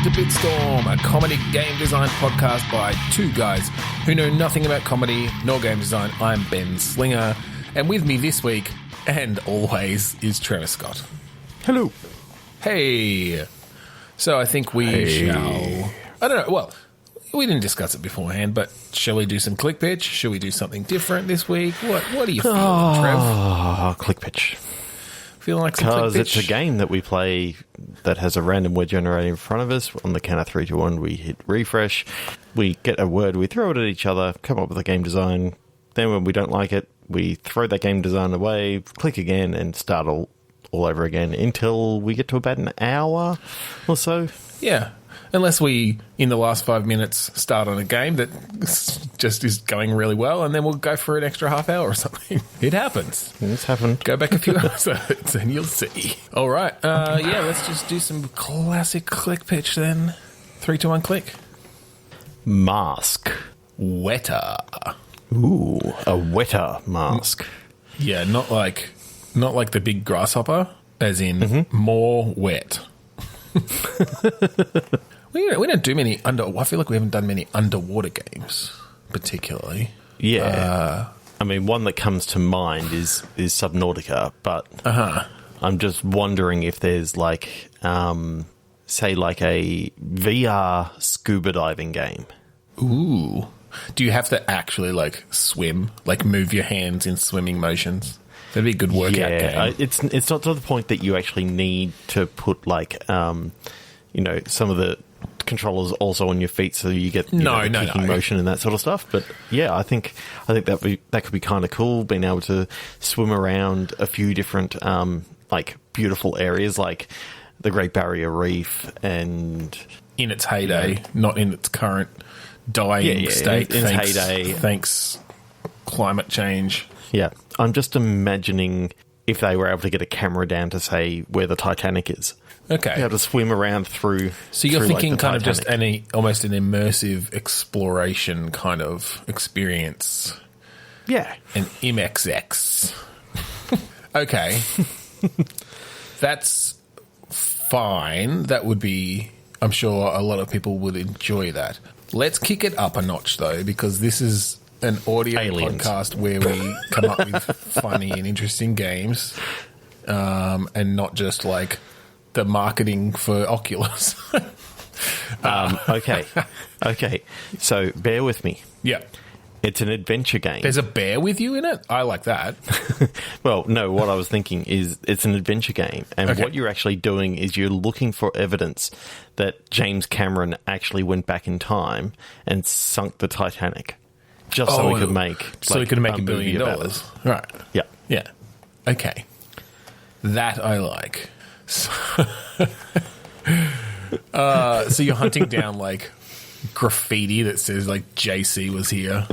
to Bitstorm, a comedy game design podcast by two guys who know nothing about comedy nor game design. I'm Ben Slinger, and with me this week, and always, is Trevor Scott. Hello. Hey. So I think we shall... I don't know, well, we didn't discuss it beforehand, but shall we do some click pitch? Shall we do something different this week? What are you feeling, Trev? Click pitch. Feeling like some click pitch? Because it's a game that we play that has a random word generator in front of us. On the count of 3, 2, 1, we hit refresh. We get a word, we throw it at each other, come up with a game design. Then when we don't like it, we throw that game design away, click again, and start all over again until we get to about an hour or so. Yeah. Unless we, in the last 5 minutes, start on a game that just is going really well, and then we'll go for an extra half hour or something. It happens. It's happened. Go back a few episodes and you'll see. All right. Yeah, let's just do some classic click pitch then. 3, 2, 1, click. Mask. Wetter. Ooh, a wetter mask. Yeah, not like the big grasshopper, as in more wet. We don't do many I feel like we haven't done many underwater games, particularly. Yeah. I mean, one that comes to mind is Subnautica, but I'm just wondering if there's like, say, like a VR scuba diving game. Ooh. Do you have to actually, like, swim? Like, move your hands in swimming motions? That'd be a good workout game. It's not to the point that you actually need to put, like, some of the controllers also on your feet so you get kicking motion and that sort of stuff. But yeah, I think that could be kind of cool, being able to swim around a few different like beautiful areas like the Great Barrier Reef and in its heyday, not in its current dying state. In its heyday, thanks climate change. Yeah, I'm just imagining if they were able to get a camera down to say where the Titanic is. Okay. Be able to swim around through. So you're thinking like kind of Titanic. just almost an immersive exploration kind of experience. Yeah. An MXX. Okay. That's fine. That would be, I'm sure a lot of people would enjoy that. Let's kick it up a notch though, because this is an audio podcast where we come up with funny and interesting games, and not just like the marketing for Oculus. Okay. So bear with me. Yeah. It's an adventure game. There's a bear with you in it? I like that. Well, no, what I was thinking is it's an adventure game. And what you're actually doing is you're looking for evidence that James Cameron actually went back in time and sunk the Titanic. Just so he could make $1 billion. Right. Yeah. Yeah. Okay. That I like. So, so you're hunting down like graffiti that says like JC was here.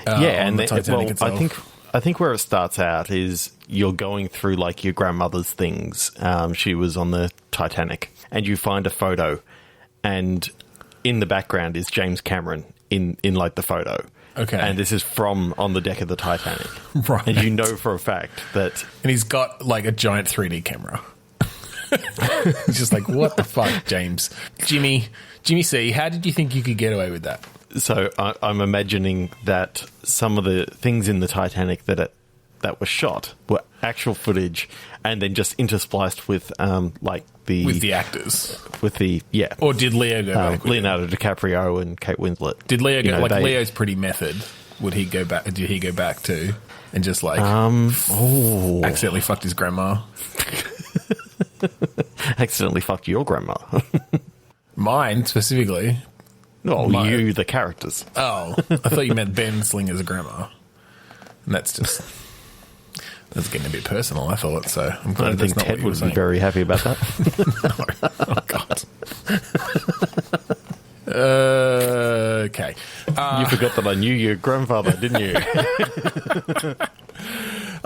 And the Titanic itself. I think where it starts out is you're going through like your grandmother's things. She was on the Titanic, and you find a photo, and in the background is James Cameron in like the photo. Okay. And this is from on the deck of the Titanic. Right. And you know for a fact that... And he's got like a giant 3D camera. It's just like, what the fuck, James? Jimmy C, how did you think you could get away with that? So I'm imagining that some of the things in the Titanic that were shot were actual footage and then just interspliced with like the... With the actors. With the... Yeah. Or did Leo go back with Leonardo DiCaprio and Kate Winslet. Did Leo go... Leo's pretty method. Would he go back... Did he go back too? And just like... accidentally fucked his grandma. Accidentally fucked your grandma. Mine, specifically. No, you, the characters. Oh, I thought you meant Ben Slinger's grandma. And that's just... That's getting a bit personal, I thought, so I'm glad I don't think Ted would be very happy about that. No. Oh, God. Okay. You forgot that I knew your grandfather, didn't you?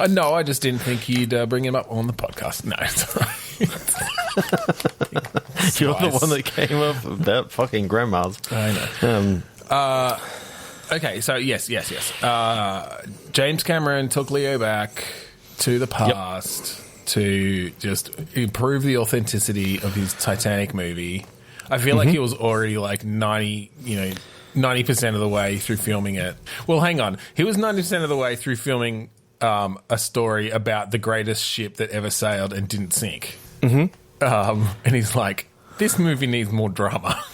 No, I just didn't think you'd bring him up on the podcast. No, it's all right. You're the one that came up about fucking grandmas. I know. Okay, so yes. James Cameron took Leo back to the past to just improve the authenticity of his Titanic movie. I feel like he was already like 90% of the way through filming it. Well, hang on. He was 90% of the way through filming a story about the greatest ship that ever sailed and didn't sink. And he's like, this movie needs more drama.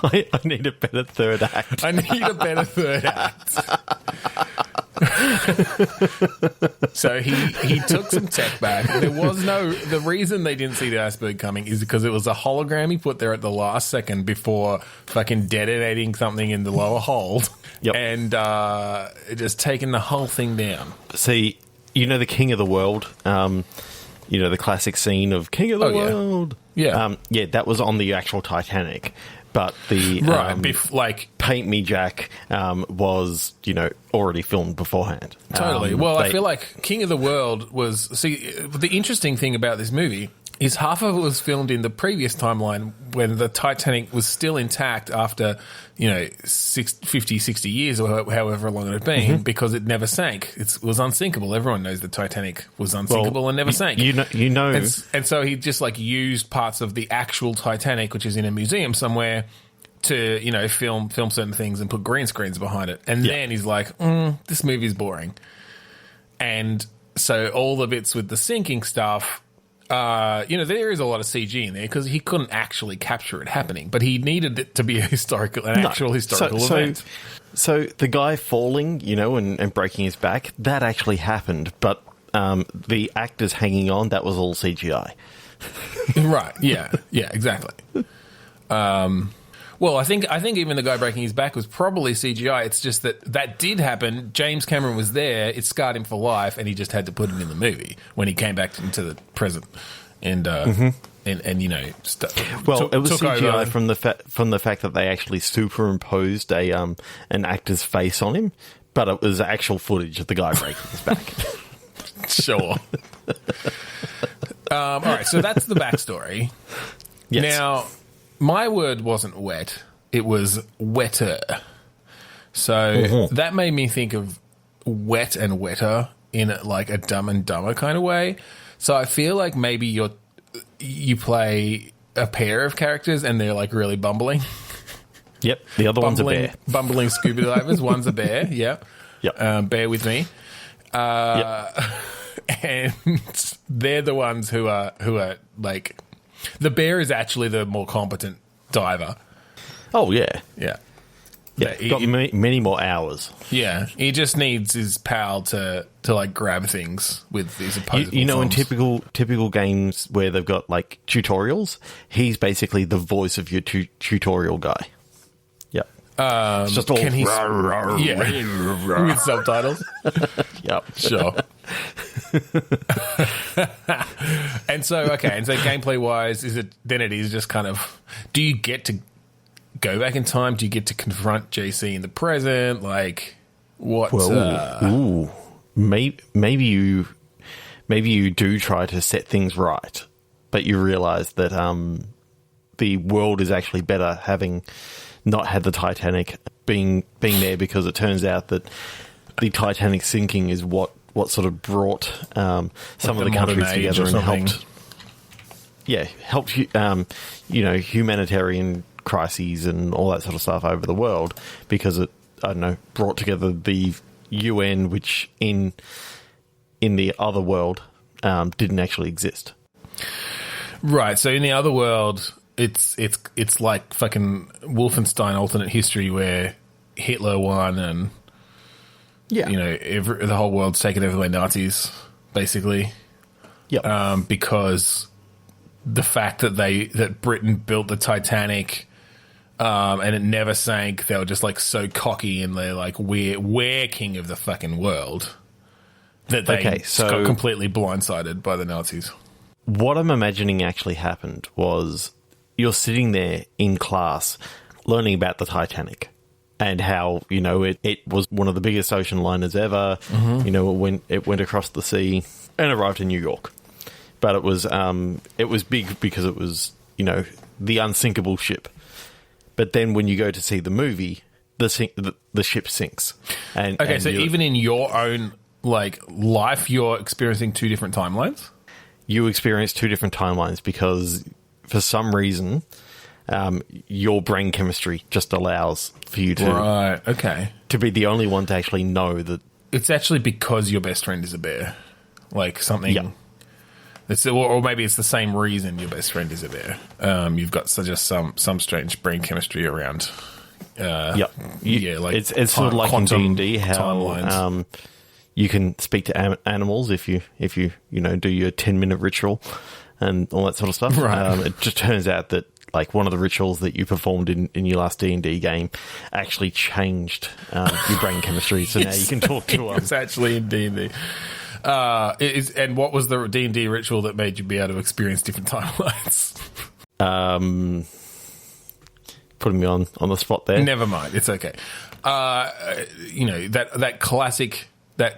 I need a better third act. I need a better third act. So he took some tech back. The reason they didn't see the iceberg coming is because it was a hologram he put there at the last second before fucking detonating something in the lower hold. Yep. And just taking the whole thing down. See, the King of the World, the classic scene of King of the World. Yeah. That was on the actual Titanic. But the Paint Me Jack was, already filmed beforehand. Totally. I feel like King of the World was... See, the interesting thing about this movie is half of it was filmed in the previous timeline when the Titanic was still intact after, 50, 60 years or however long it had been because it never sank. It was unsinkable. Everyone knows the Titanic was unsinkable and never sank. And so he just used parts of the actual Titanic, which is in a museum somewhere, to, film certain things and put green screens behind it. And then he's like, this movie's boring. And so all the bits with the sinking stuff... there is a lot of CG in there because he couldn't actually capture it happening, but he needed it to be actual historical event. So the guy falling, and breaking his back, that actually happened, but the actors hanging on, that was all CGI. Right, yeah, exactly. I think even the guy breaking his back was probably CGI. It's just that did happen. James Cameron was there. It scarred him for life, and he just had to put it in the movie when he came back into the present. And it was CGI from the fact that they actually superimposed an actor's face on him, but it was actual footage of the guy breaking his back. Sure. All right, so that's the backstory. Yes. Now, my word wasn't wet. It was wetter. So that made me think of wet and wetter in like a Dumb and Dumber kind of way. So I feel like maybe you play a pair of characters and they're like really bumbling. Yep. The other one's a bear. Bumbling scuba divers. One's a bear. Yeah. Yep. Bear with me. And they're the ones who are like... The bear is actually the more competent diver. Oh, yeah. Yeah. Got many more hours. Yeah. He just needs his pal to like grab things with these opposable in typical games where they've got like tutorials, he's basically the voice of your tutorial guy. Yep. It's just all... with subtitles. Yep. Sure. And so gameplay wise, is just kind of, do you get to go back in time? Do you get to confront JC in the present? Like, what? Maybe you do try to set things right, but you realize that the world is actually better having not had the Titanic being there, because it turns out that the Titanic sinking is what sort of brought some of the countries together and helped humanitarian crises and all that sort of stuff over the world, because it, brought together the UN, which in the other world didn't actually exist. Right. So in the other world, it's like fucking Wolfenstein alternate history where Hitler won and the whole world's taken over by Nazis, basically. Yep. Because the fact that Britain built the Titanic and it never sank, they were just like so cocky and they're like, we're king of the fucking world, that they got completely blindsided by the Nazis. What I'm imagining actually happened was you're sitting there in class learning about the Titanic and how, it was one of the biggest ocean liners ever. Mm-hmm. It went across the sea and arrived in New York. But it was big because it was, the unsinkable ship. But then when you go to see the movie, the ship sinks. So even in your own life, you're experiencing two different timelines? You experience two different timelines because for some reason, your brain chemistry just allows for you to be the only one to actually know that it's actually because your best friend is a bear, like something. Yeah. Or maybe it's the same reason your best friend is a bear. You've got just some strange brain chemistry around. Like it's sort of like in D&D how you can speak to animals if you do your 10-minute ritual and all that sort of stuff. Right. It just turns out that like one of the rituals that you performed in your last D&D game actually changed your brain chemistry, so now you can talk to them. It's actually in D&D. And what was the D&D ritual that made you be able to experience different timelines? Putting me on the spot there. Never mind, it's okay. That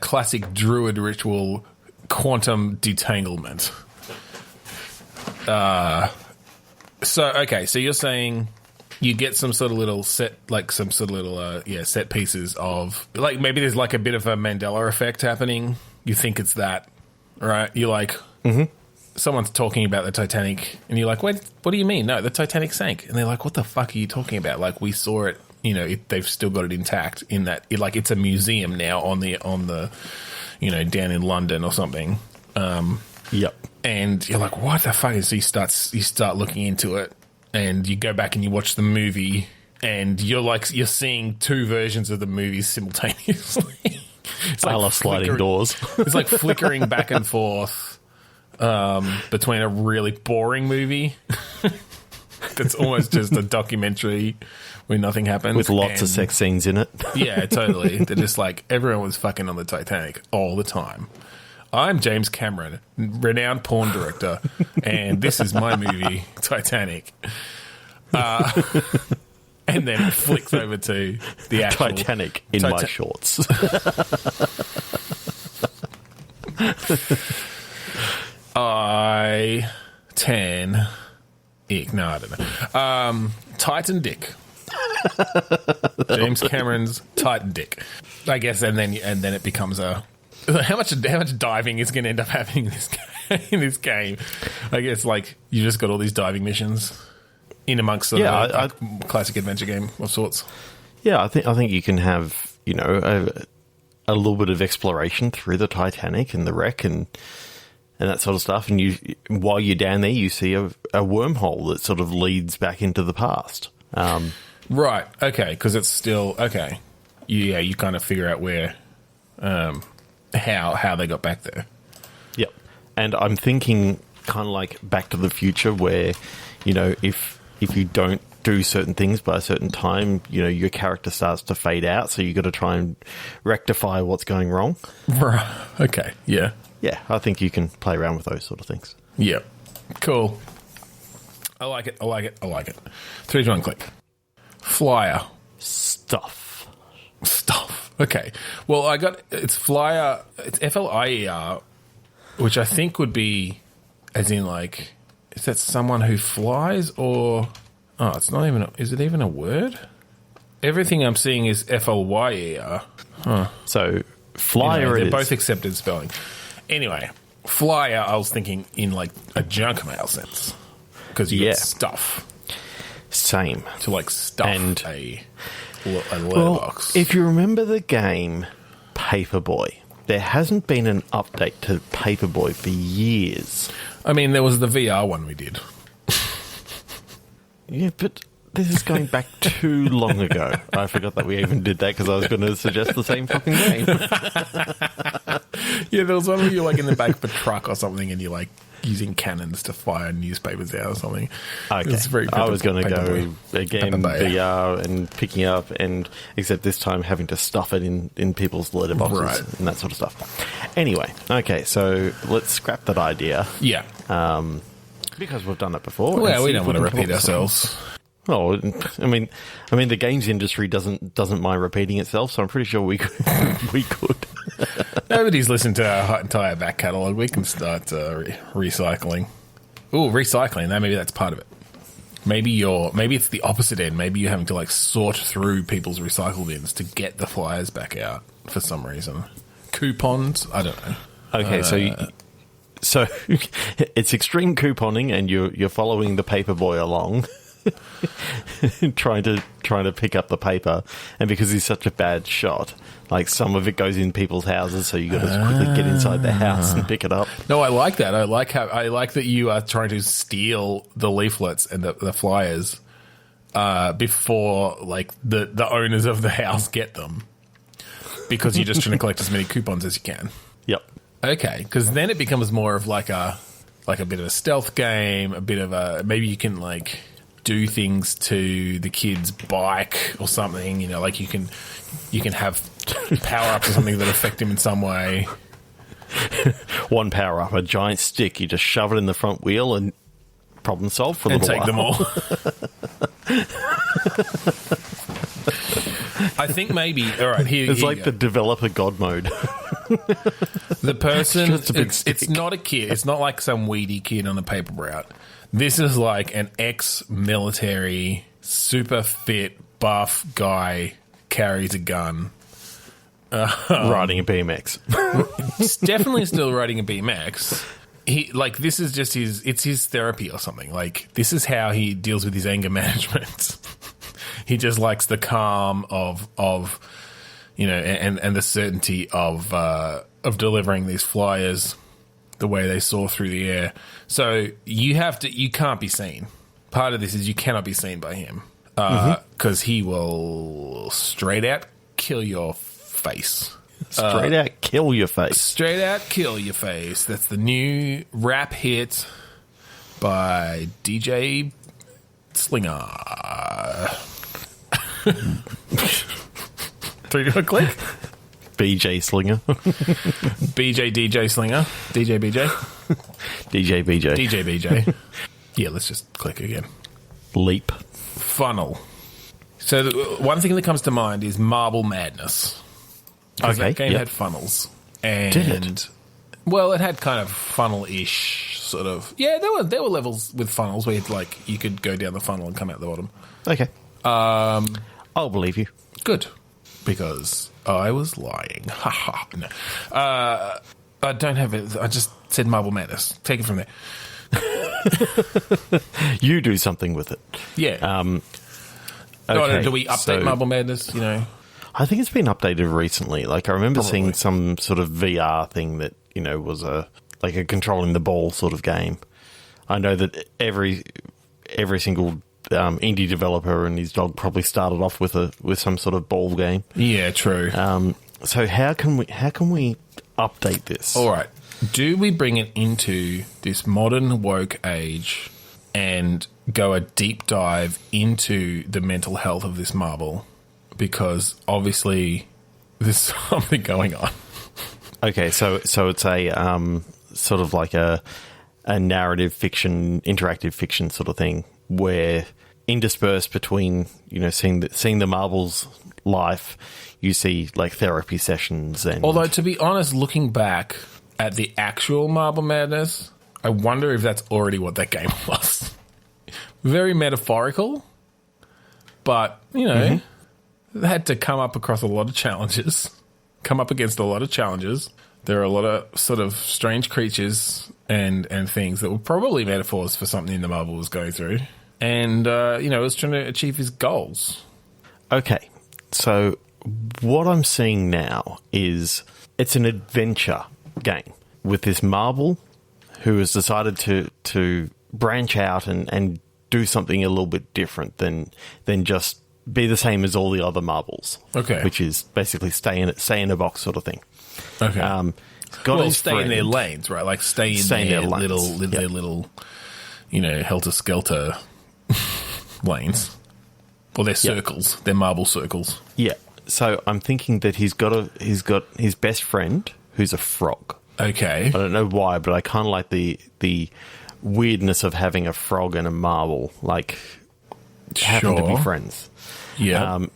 classic druid ritual, quantum detanglement. So you're saying you get some sort of little set, like some sort of little set pieces of, like maybe there's like a bit of a Mandela effect happening. You think it's that, right? You're like, someone's talking about the Titanic, and you're like, wait, what do you mean? No, the Titanic sank. And they're like, what the fuck are you talking about? Like, we saw it, they've still got it intact in that, it's a museum now on the down in London or something. Yep. And you're like, what the fuck? So you start looking into it, and you go back and you watch the movie, and you're seeing two versions of the movie simultaneously. It's like A.L.F.R.E.D sliding doors. It's like flickering back and forth between a really boring movie that's almost just a documentary where nothing happens. With lots of sex scenes in it. Yeah, totally. They're just like, everyone was fucking on the Titanic all the time. I'm James Cameron, renowned porn director, and this is my movie, Titanic. And then it flicks over to the actual Titanic in my shorts. I don't know. Titan Dick. James Cameron's Titan Dick. I guess, and then it becomes a. How much diving is going to end up happening in this game? I guess like you just got all these diving missions in amongst a classic adventure game of sorts. Yeah, I think you can have a little bit of exploration through the Titanic and the wreck and that sort of stuff. And while you're down there, you see a wormhole that sort of leads back into the past. Right. Okay. Because it's still okay. You kind of figure out where. How they got back there. Yep. And I'm thinking kind of like Back to the Future where, if you don't do certain things by a certain time, your character starts to fade out, so you got to try and rectify what's going wrong. Right. Okay. Yeah. Yeah, I think you can play around with those sort of things. Yep. Cool. I like it. 3, 2, 1, click. Flyer. Stuff. Okay. Well, it's flyer, it's F-L-I-E-R, which I think would be, as in like, is that someone who flies or, it's not even, is it even a word? Everything I'm seeing is F-L-Y-E-R. Huh. So, flyer they're both accepted spelling. Anyway, flyer, I was thinking in like a junk mail sense. Because you get stuff. Same. To like stuff and a letterbox. Well, if you remember the game Paperboy, there hasn't been an update to Paperboy for years. I mean, there was the VR one we did. Yeah, but this is going back too long ago. I forgot that we even did that because I was going to suggest the same fucking game. Yeah, there was one where you're like in the back of a truck or something and you're like using cannons to fire newspapers out or something. Okay. I was going to go again VR and picking up, and except this time having to stuff it in people's letterboxes and that sort of stuff. Anyway, okay, so let's scrap that idea. Yeah. Because we've done it before. Well, we don't want to repeat ourselves. Oh, I mean, the games industry doesn't mind repeating itself, so I'm pretty sure we could. Nobody's listened to our entire back catalogue. We can start recycling. Ooh, recycling. Maybe that's part of it. Maybe it's the opposite end. Maybe you're having to like sort through people's recycle bins to get the flyers back out for some reason. Coupons? I don't know. Okay, so it's extreme couponing, and you're following the Paperboy along. trying to pick up the paper, and because he's such a bad shot, like some of it goes in people's houses, so you got to quickly get inside the house and pick it up. No, I like that. I like that you are trying to steal the leaflets and the flyers before like the owners of the house get them, because you're just trying to collect as many coupons as you can. Yep. Okay, because then it becomes more of like a bit of a stealth game, a bit of a, maybe you can like do things to the kid's bike or something, you know, like you can have power-ups or something that affect him in some way. One power-up, a giant stick, you just shove it in the front wheel and problem solved for a little while. And take them all. I think maybe, all right, it's like the developer god mode. The person, it's not a kid. It's not like some weedy kid on a paper route. This is like an ex-military, super fit, buff guy carries a gun. Riding a BMX. He's definitely still riding a BMX. This is just his therapy or something. Like, this is how he deals with his anger management. He just likes the calm of you know, and the certainty of delivering these flyers the way they soar through the air. So you can't be seen. Part of this is you cannot be seen by him because he will straight out kill your face. Straight out kill your face. Straight out kill your face. That's the new rap hit by DJ Slinger. 3, 2, 1, click. BJ Slinger. BJ DJ Slinger. DJ BJ. DJ BJ. DJ BJ. Yeah, let's just click again. Leap. Funnel. So one thing that comes to mind is Marble Madness. Because that game had funnels. And did it? Well, it had kind of funnel-ish sort of. Yeah, there were levels with funnels where you could go down the funnel and come out the bottom. Okay. I'll believe you. Good. Because I was lying. Ha ha. No. I don't have it. I just said Marble Madness. Take it from there. You do something with it. Yeah. Okay, do we update Marble Madness, you know? I think it's been updated recently. Like, I remember seeing some sort of VR thing that, you know, was a controlling the ball sort of game. I know that every single indie developer and his dog probably started off with some sort of ball game. Yeah, true. So how can we update this? All right. Do we bring it into this modern woke age and go a deep dive into the mental health of this marble? Because obviously there's something going on. Okay, so it's a sort of like a narrative fiction, interactive fiction sort of thing, where interspersed between, you know, seeing the marble's life, you see like therapy sessions. And although, to be honest, looking back at the actual Marble Madness, I wonder if that's already what that game was. Very metaphorical, but, you know, they had to come up against a lot of challenges. There are a lot of sort of strange creatures and things that were probably metaphors for something the marble was going through. And, you know, it was trying to achieve his goals. Okay, so what I'm seeing now is it's an adventure game with this marble who has decided to branch out and do something a little bit different than just be the same as all the other marbles. Okay. Which is basically stay in a box sort of thing. Okay. Stay in their lanes, right? Like stay in their little, you know, helter-skelter lanes. Or their circles. Their marble circles. Yeah. So I'm thinking that he's got his best friend who's a frog. Okay. I don't know why, but I kind of like the weirdness of having a frog and a marble, like, happen to be friends. Yeah.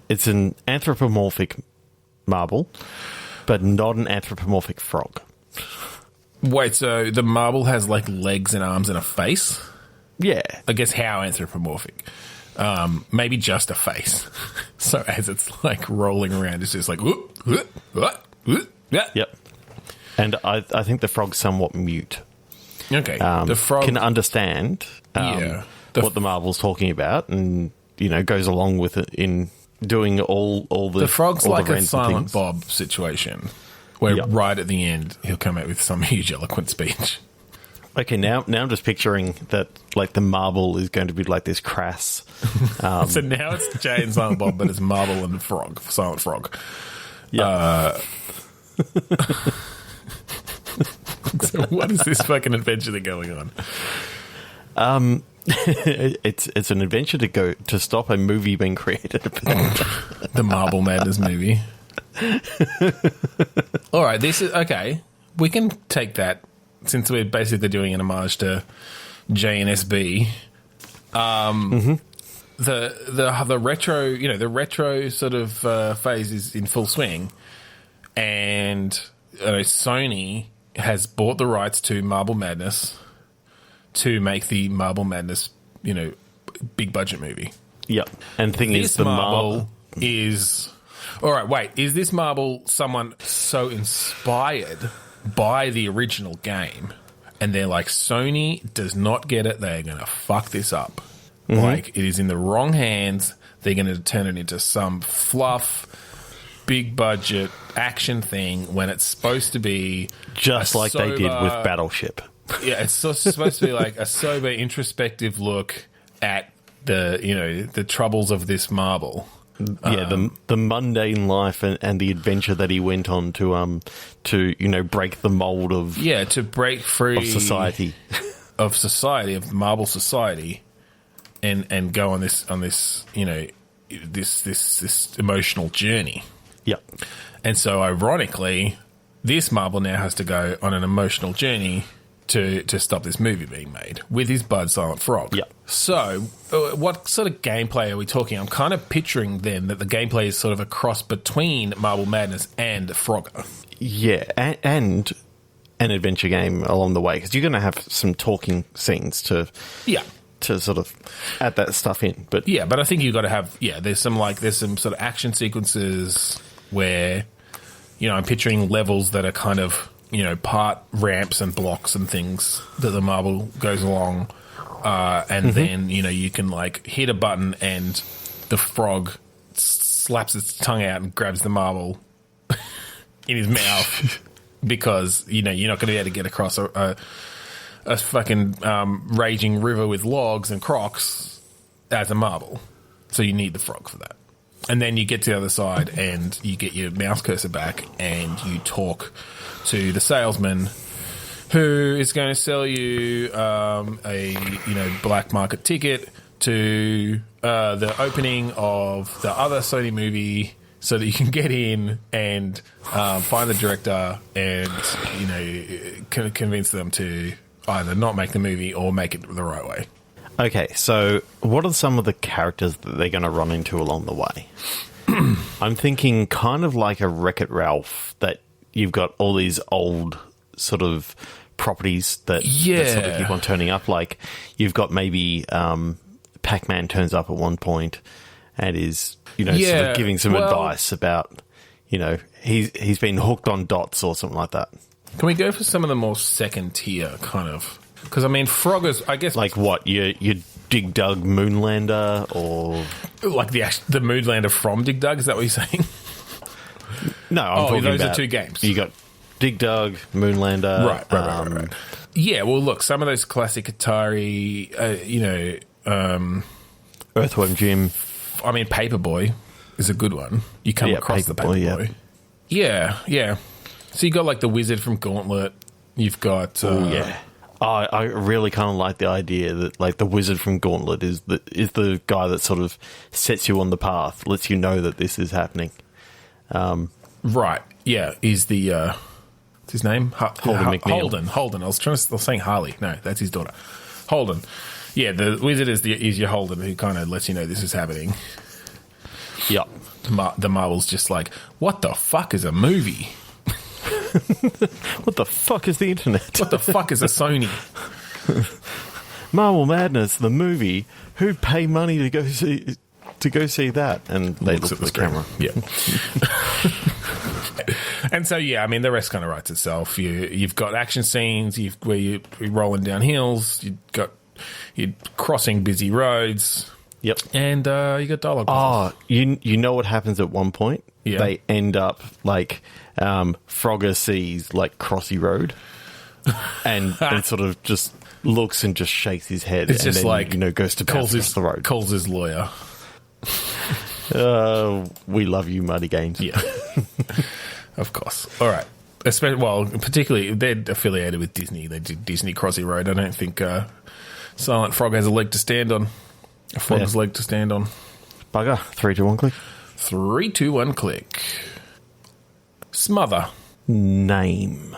It's an anthropomorphic marble, but not an anthropomorphic frog. Wait, so the marble has like legs and arms and a face? Yeah. I guess how anthropomorphic? Maybe just a face. So as it's like rolling around, it's just like, yeah. Yep. And I think the frog's somewhat mute. Okay. The frog can understand. The what the Marvel's talking about, and goes along with it in doing all the Frog's all like the a Silent Bob situation, where right at the end he'll come out with some huge eloquent speech. Okay, now I'm just picturing that like the Marvel is going to be like this crass. So now it's Jay and Silent Bob, but it's Marvel and Frog, Silent Frog. Yeah. So what is this fucking adventure they're going on? It's an adventure to stop a movie being created. The Marble Madness movie. All right, this is okay. We can take that since we're basically doing an homage to J and SB. The retro, the retro sort of phase is in full swing, and Sony has bought the rights to Marble Madness to make the Marble Madness, big budget movie. Yep. And the thing is, the Marble is... All right, wait. Is this Marble someone so inspired by the original game, and they're like, Sony does not get it, they're going to fuck this up. Mm-hmm. Like, it is in the wrong hands, they're going to turn it into some fluff, big budget action thing when it's supposed to be... Just like sober, they did with Battleship. Yeah, it's supposed to be like a sober, introspective look at the troubles of this Marble. Yeah, the mundane life and the adventure that he went on to break the mold of to break free of society of Marble society, and go on this this emotional journey. Yep. And so ironically, this Marble now has to go on an emotional journey to stop this movie being made with his bud Silent Frog. Yeah. So, what sort of gameplay are we talking? I'm kind of picturing then that the gameplay is sort of a cross between Marble Madness and Frogger. Yeah, and an adventure game along the way, because you're going to have some talking scenes to sort of add that stuff in. But I think you've got to have there's some sort of action sequences where I'm picturing levels that are kind of part ramps and blocks and things that the Marble goes along, and then you can like hit a button and the frog slaps its tongue out and grabs the Marble in his mouth because you're not going to be able to get across a fucking raging river with logs and crocs as a Marble, so you need the frog for that. And then you get to the other side and you get your mouse cursor back and you talk to the salesman who is going to sell you a black market ticket to the opening of the other Sony movie so that you can get in and find the director and convince them to either not make the movie or make it the right way. Okay, so what are some of the characters that they're going to run into along the way? I'm thinking kind of like a Wreck-It Ralph, that you've got all these old sort of properties that sort of keep on turning up. Like you've got maybe Pac-Man turns up at one point and is sort of giving some advice about he's been hooked on dots or something like that. Can we go for some of the more second tier kind of? Because I mean, Froggers, I guess, like what your Dig Dug Moonlander, or like the Moonlander from Dig Dug. Is that what you're saying? No, I'm talking those about, are two games. You got Dig Dug, Moonlander, right. Yeah, well, look, some of those classic Atari, Earthworm Jim. I mean, Paperboy is a good one. You come across the Paperboy. Yeah. So you got like the Wizard from Gauntlet. You've got I really kind of like the idea that like the Wizard from Gauntlet is the guy that sort of sets you on the path, lets you know that this is happening. Right. Yeah. Is the what's his name? Holden McNeil. Holden. I was saying Harley. No, that's his daughter. Holden. Yeah, the Wizard is your Holden, who kind of lets you know this is happening. Yep. The Marble's just like, what the fuck is a movie? What the fuck is the internet? What the fuck is a Sony? Marble Madness, the movie. Who pay money to go see that? And they look at the camera. Yeah. And so, I mean, the rest kind of writes itself. You've got action scenes where you're rolling down hills. You've got, You're crossing busy roads. Yep. And you got dialogue. Oh, you know what happens at one point? Yeah. They end up like Frogger sees like Crossy Road and sort of just looks and just shakes his head. It's and just then, like goes to bounce across the road. Calls his lawyer. We love you, Muddy Games. Yeah. Of course. All right. Particularly, they're affiliated with Disney. They did Disney Crossy Road. I don't think Silent Frog has a leg to stand on. A frog's leg to stand on. Bugger. 3, 2, 1, click. 3, 2, 1, click. Smother. Name.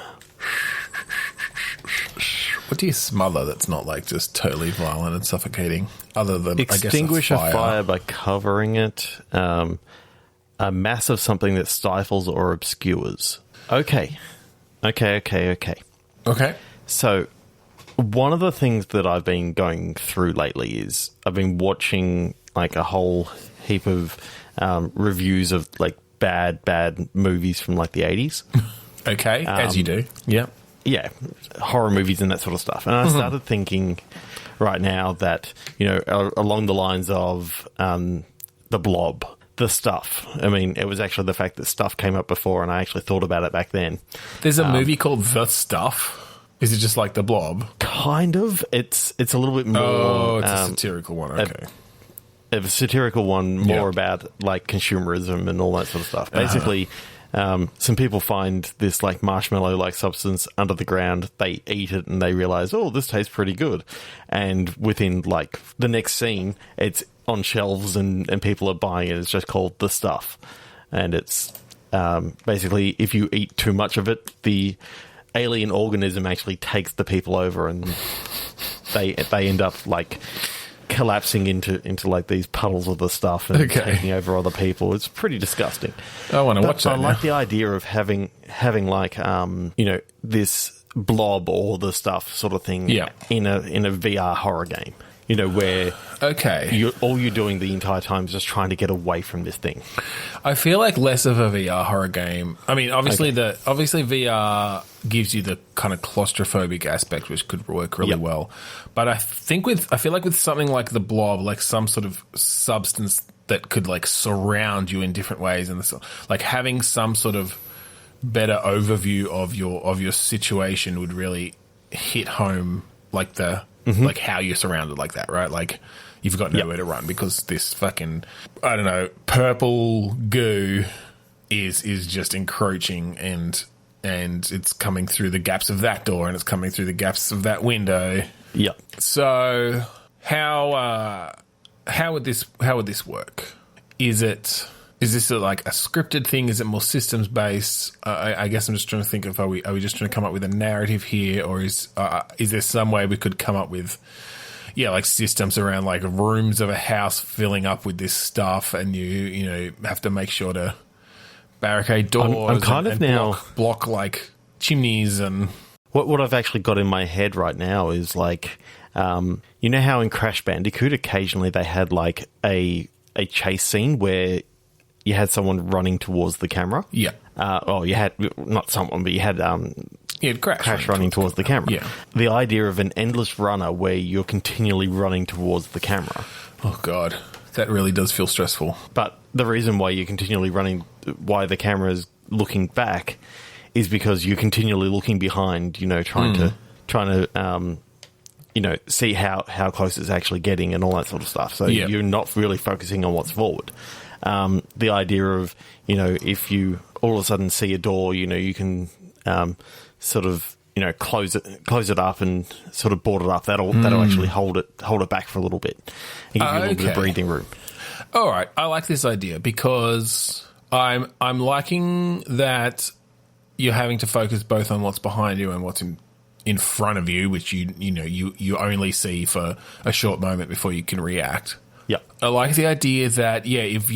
What do you smother that's not like just totally violent and suffocating? Other than, extinguish I guess, a fire by covering it. A mass of something that stifles or obscures. Okay. So, one of the things that I've been going through lately is I've been watching like a whole heap of reviews of like bad movies from like the 80s. Okay, as you do. Yeah. Yeah, horror movies and that sort of stuff. And I started thinking right now that, along the lines of The Blob, The Stuff. I mean, it was actually the fact that Stuff came up before and I actually thought about it back then. There's a movie called The Stuff. Is it just like The Blob? Kind of. It's a little bit more... Oh, it's a satirical one. Okay. A satirical one, more about like consumerism and all that sort of stuff. Basically... some people find this like marshmallow-like substance under the ground. They eat it and they realize, oh, this tastes pretty good. And within like the next scene, it's on shelves and people are buying it. It's just called The Stuff. And it's basically if you eat too much of it, the alien organism actually takes the people over and they end up like collapsing into like these puddles of the stuff and taking over other people. It's pretty disgusting. I want to watch that. I like the idea of having like this blob or the stuff sort of thing in a VR horror game. Where all you're doing the entire time is just trying to get away from this thing. I feel like less of a VR horror game. I mean, obviously VR gives you the kind of claustrophobic aspect, which could work really well. But I feel like with something like the Blob, like some sort of substance that could like surround you in different ways, and like having some sort of better overview of your situation would really hit home, like like how you're surrounded like that, right? Like you've got nowhere to run because this fucking, I don't know, purple goo is just encroaching and it's coming through the gaps of that door and it's coming through the gaps of that window. Yeah. So how would this work? Is this like a scripted thing? Is it more systems based? I guess I'm just trying to think of are we just trying to come up with a narrative here, or is there some way we could come up with like systems around like rooms of a house filling up with this stuff, and you have to make sure to barricade doors. I'm kind of now block like chimneys and what I've actually got in my head right now is like how in Crash Bandicoot occasionally they had like a chase scene where you had someone running towards the camera. Yeah. You had not someone, but you had Crash running towards the camera. Yeah. The idea of an endless runner where you're continually running towards the camera. Oh God, that really does feel stressful. But the reason why you're continually running, why the camera is looking back, is because you're continually looking behind. Trying to see how close it's actually getting and all that sort of stuff. So you're not really focusing on what's forward. The idea of, if you all of a sudden see a door, you can sort of, close it up and sort of board it up. That'll actually hold it back for a little bit and give you a little bit of breathing room. All right, I like this idea because I'm liking that you're having to focus both on what's behind you and what's in front of you, which you only see for a short moment before you can react. Yeah, I like the idea that it's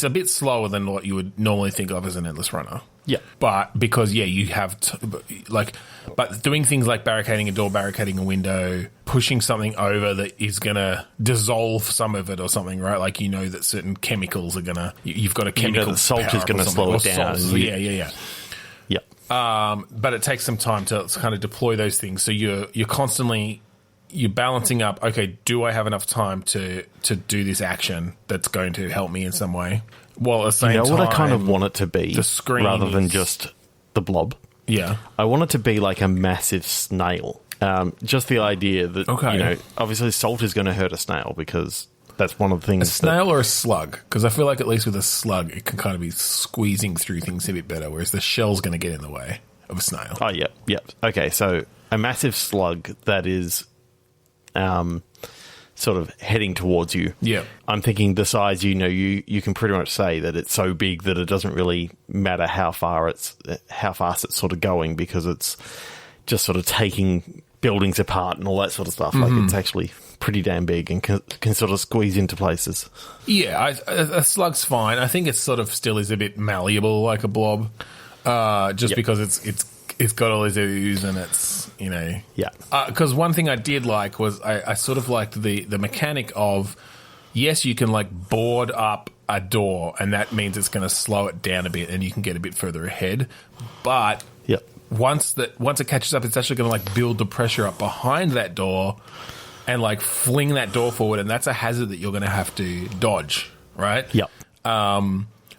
a bit slower than what you would normally think of as an endless runner. Yeah, but because you have but doing things like barricading a door, barricading a window, pushing something over that is gonna dissolve some of it or something, right? Like that certain chemicals are gonna. You've got a chemical. The salt is gonna slow it down. Yeah. But it takes some time to kind of deploy those things. So you're constantly you're balancing up, okay, do I have enough time to do this action that's going to help me in some way? Well, at the same time, what I kind of want it to be, the screen rather than just the blob. Yeah. I want it to be like a massive snail. Just the idea that, obviously salt is going to hurt a snail because that's one of the things. A snail or a slug? Because I feel like at least with a slug, it can kind of be squeezing through things a bit better, whereas the shell's going to get in the way of a snail. Oh, yep. Okay, so a massive slug that is sort of heading towards you. Yeah. I'm thinking the size, you can pretty much say that it's so big that it doesn't really matter how fast it's sort of going, because it's just sort of taking buildings apart and all that sort of stuff. Like, it's actually pretty damn big and can sort of squeeze into places. Yeah, a slug's fine. I think it sort of still is a bit malleable like a blob, because it's got all these ooze and it's, Yeah. Because one thing I did like was I sort of liked the mechanic of, yes, you can like board up a door and that means it's going to slow it down a bit and you can get a bit further ahead. But once it catches up, it's actually going to like build the pressure up behind that door and like fling that door forward, and that's a hazard that you're going to have to dodge, right? Yep.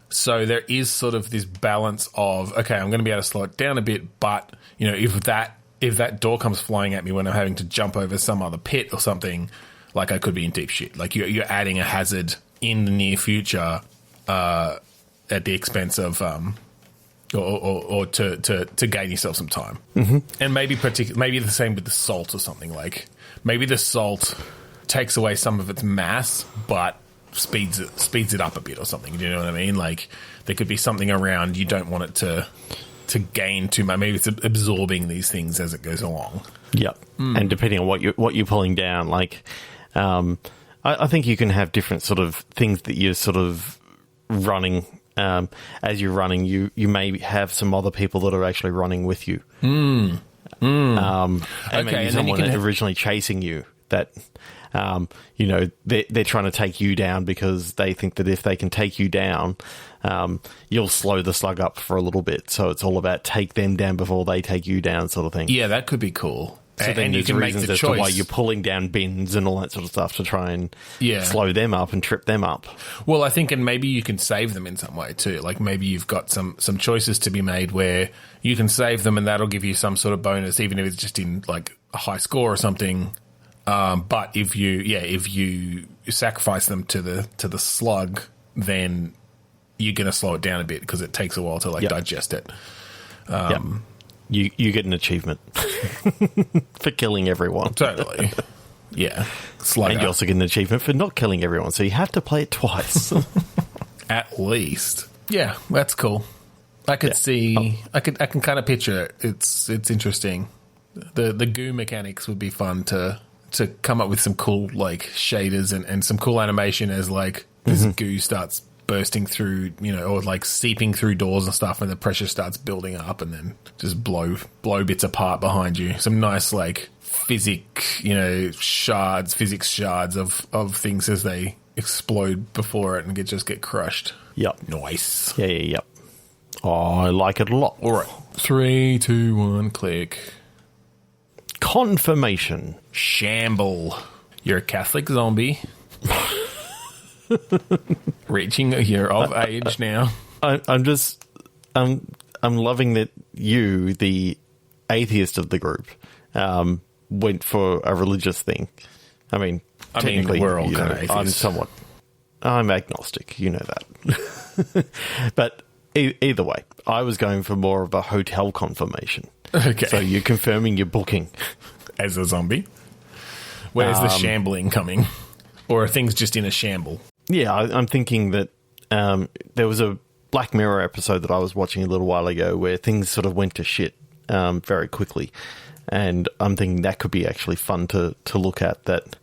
So there is sort of this balance of, okay, I'm going to be able to slow it down a bit, but if that door comes flying at me when I'm having to jump over some other pit or something, like I could be in deep shit. Like you're adding a hazard in the near future at the expense of or to gain yourself some time. Mm-hmm. And maybe the same with the salt or something. Like maybe the salt takes away some of its mass, but speeds it up a bit or something. Do you know what I mean? Like there could be something around, you don't want it to gain too much. Maybe it's absorbing these things as it goes along. Yep. And depending on what you're pulling down, like I think you can have different sort of things that you're sort of running. As you're running, you may have some other people that are actually running with you. And maybe someone originally chasing you that, they're trying to take you down because they think that if they can take you down, you'll slow the slug up for a little bit. So it's all about take them down before they take you down, sort of thing. Yeah, that could be cool. So then you can make the choice as to why you're pulling down bins and all that sort of stuff to try and slow them up and trip them up. Well, I think, and maybe you can save them in some way too. Like maybe you've got some choices to be made where you can save them and that'll give you some sort of bonus, even if it's just in like a high score or something. But if you sacrifice them to the slug, then you're going to slow it down a bit because it takes a while to digest it. You get an achievement for killing everyone. Totally. Yeah. Slugger. And you also get an achievement for not killing everyone, so you have to play it twice. At least. Yeah, that's cool. I could see... I can kind of picture it. It's interesting. The goo mechanics would be fun to come up with some cool like shaders and some cool animation as like this goo starts bursting through, or like seeping through doors and stuff, and the pressure starts building up and then just blow bits apart behind you. Some nice like physics shards of things as they explode before it and get crushed. Yep. Nice. Yeah, yep. Oh, I like it a lot. All right. 3, 2, 1, click. Confirmation. Shamble. You're a Catholic zombie. Reaching a year of age now. I'm loving that you, the atheist of the group, went for a religious thing. I mean, technically, we're all kind of atheists. I'm agnostic, you know that. But either way, I was going for more of a hotel confirmation. Okay. So you're confirming your booking. As a zombie? Where's the shambling coming? Or are things just in a shamble? Yeah, I'm thinking that there was a Black Mirror episode that I was watching a little while ago where things sort of went to shit very quickly. And I'm thinking that could be actually fun to look at, that,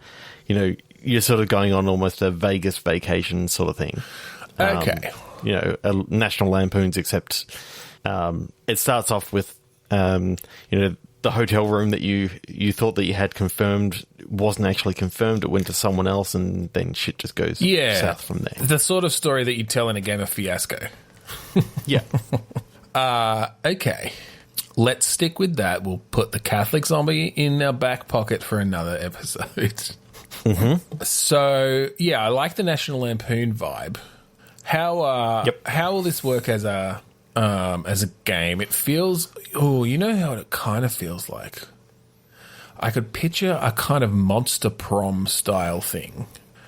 you're sort of going on almost a Vegas vacation sort of thing. Okay. A National Lampoons, except it starts off with, the hotel room that you thought that you had confirmed wasn't actually confirmed. It went to someone else, and then shit just goes south from there. The sort of story that you tell in a game of Fiasco. Yeah. Okay. let's stick with that. We'll put the Catholic zombie in our back pocket for another episode. So, yeah, I like the National Lampoon vibe. How will this work as a game? It feels... Oh, you know how it kind of feels like? I could picture a kind of Monster Prom style thing.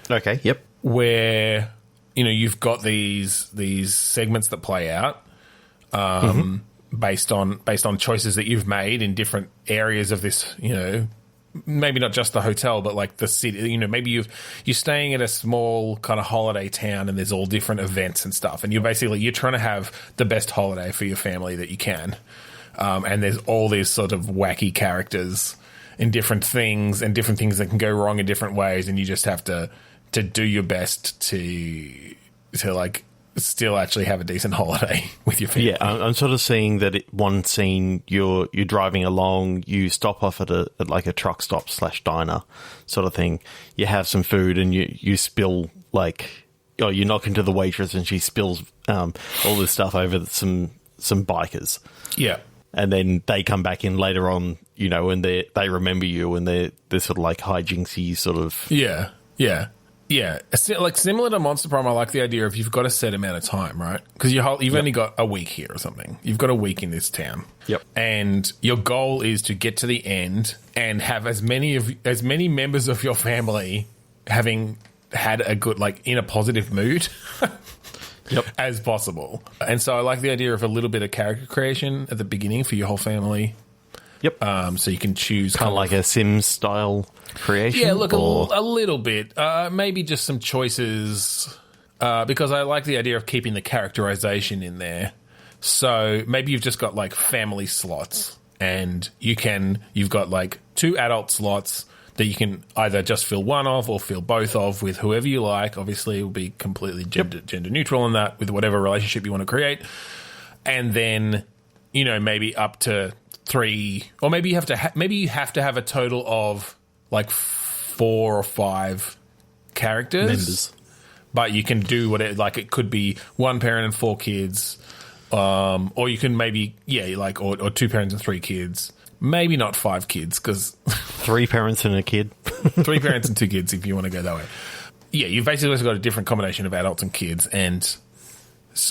Okay, yep. Where, you've got these segments that play out based on choices that you've made in different areas of this, maybe not just the hotel, but like the city. Maybe you're staying at a small kind of holiday town, and there's all different events and stuff, and you're trying to have the best holiday for your family that you can. And there's all these sort of wacky characters in different things, and different things that can go wrong in different ways, and you just have to do your best to like still actually have a decent holiday with your family. Yeah, I'm sort of seeing that one scene you're driving along, you stop off at like a truck stop / diner sort of thing. You have some food and you spill you knock into the waitress and she spills all this stuff over some bikers. Yeah. And then they come back in later on, and they remember you, and they're sort of like hijinksy sort of. Yeah. Like similar to Monster Prom, I like the idea of you've got a set amount of time, right? Because you've only got a week here or something. You've got a week in this town. Yep. And your goal is to get to the end and have as many members of your family having had a good, in a positive mood. Yep. As possible. And so I like the idea of a little bit of character creation at the beginning for your whole family. Yep. So you can choose kind of like a Sims style creation. Yeah, look, a little bit. Maybe just some choices, because I like the idea of keeping the characterization in there. So maybe you've just got family slots, and you've got 2 adult slots that you can either just fill one of or fill both of with whoever you like. Obviously, it will be completely gender neutral in that, with whatever relationship you want to create. And then, maybe up to 3, or maybe you have to have a total of 4 or 5 characters. Members. But you can do whatever, it could be 1 parent and 4 kids, or you can maybe, or 2 parents and 3 kids. Maybe not 5 kids, because 3 parents and a kid. 3 parents and 2 kids, if you want to go that way. Yeah, you've basically got a different combination of adults and kids, and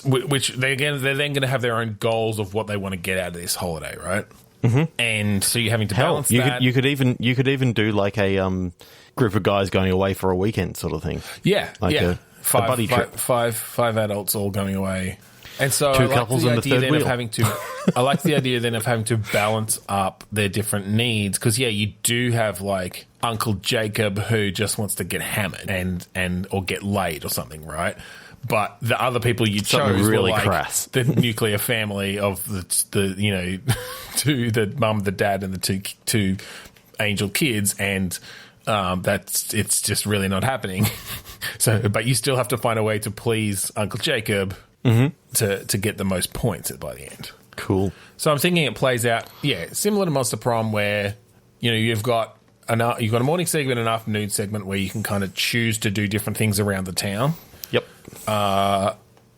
which they're then going to have their own goals of what they want to get out of this holiday, right? Mm-hmm. And so you're having to balance that. You could even do a group of guys going away for a weekend sort of thing. Yeah, a buddy trip. Five adults all going away. And so 2 couples in the third wheel. I like the idea then of having to balance up their different needs, because you do have Uncle Jacob who just wants to get hammered and or get laid or something, right? But the other people you chose really were crass. The nuclear family of the the mum, the dad, and the two angel kids, and it's just really not happening. So, but you still have to find a way to please Uncle Jacob. Mm-hmm. To get the most points by the end. Cool. So I'm thinking it plays out, similar to Monster Prom, where you've got a morning segment and an afternoon segment where you can kind of choose to do different things around the town. Yep.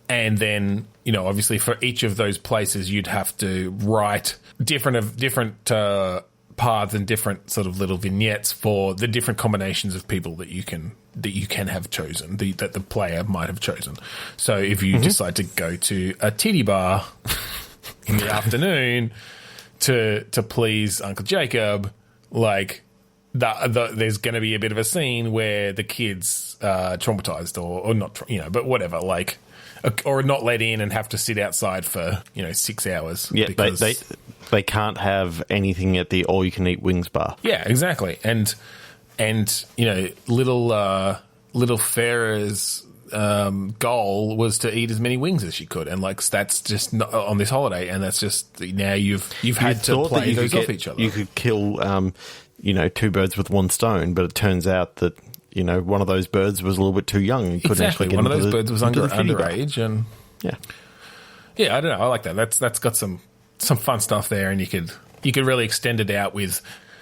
And then obviously for each of those places you'd have to write different paths and different sort of little vignettes for the different combinations of people that you can have chosen, that the player might have chosen. So if you decide to go to a titty bar in the afternoon to please Uncle Jacob, there's going to be a bit of a scene where the kid's traumatized or not, but whatever, or not let in and have to sit outside for 6 hours. Yeah, they can't have anything at the all-you-can-eat wings bar. Yeah, exactly. And little Farah's goal was to eat as many wings as she could, and that's just not on this holiday, and that's just now you've had to play those off each other. You could kill 2 birds with 1 stone, but it turns out that one of those birds was a little bit too young and couldn't actually get one of those birds was underage, and I don't know. I like that. That's got some fun stuff there, and you could really extend it out with.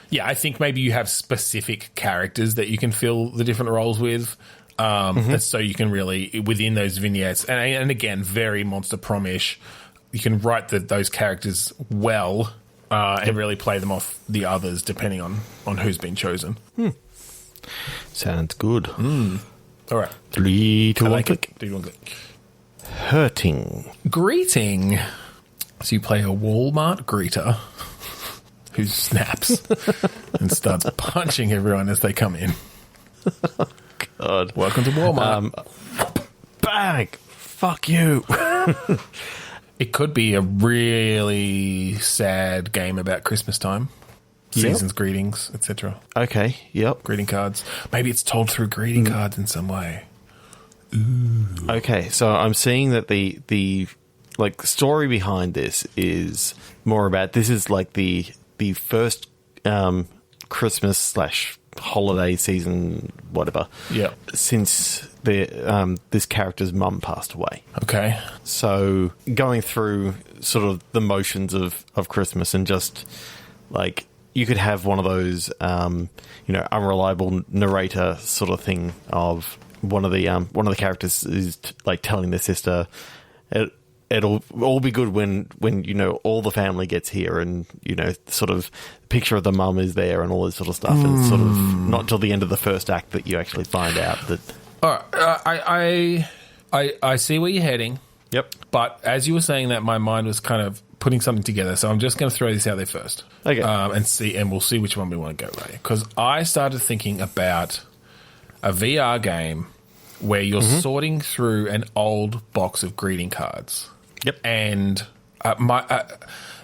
Yeah, I think maybe you have specific characters that you can fill the different roles with, so you can really, within those vignettes, and again, very Monster Prom-ish, you can write those characters well and really play them off the others depending on who's been chosen. Sounds good. All right. 3, 2, 1, click. 3, 2, 1, click. Hurting. Greeting. So you play a Walmart greeter who snaps and starts punching everyone as they come in. God. Welcome to Walmart. Bang! Fuck you. It could be a really sad game about Christmas time. Season's greetings, etc. Okay, yep. Greeting cards. Maybe it's told through greeting cards in some way. Ooh. Okay, so I'm seeing that the story behind this is more about, this is like the first Christmas / holiday season, whatever. Yeah. Since this character's mum passed away. Okay. So going through sort of the motions of Christmas, and just like, you could have one of those unreliable narrator sort of thing of one of the characters is like telling their sister, it'll all be good when all the family gets here, and sort of picture of the mum is there and all this sort of stuff. And it's sort of not till the end of the first act that you actually find out that. All right, I see where you're heading. Yep. But as you were saying that, my mind was kind of putting something together, so I'm just going to throw this out there first. Okay. And we'll see which one we want to go with. Because I started thinking about a VR game where you're sorting through an old box of greeting cards. Yep. And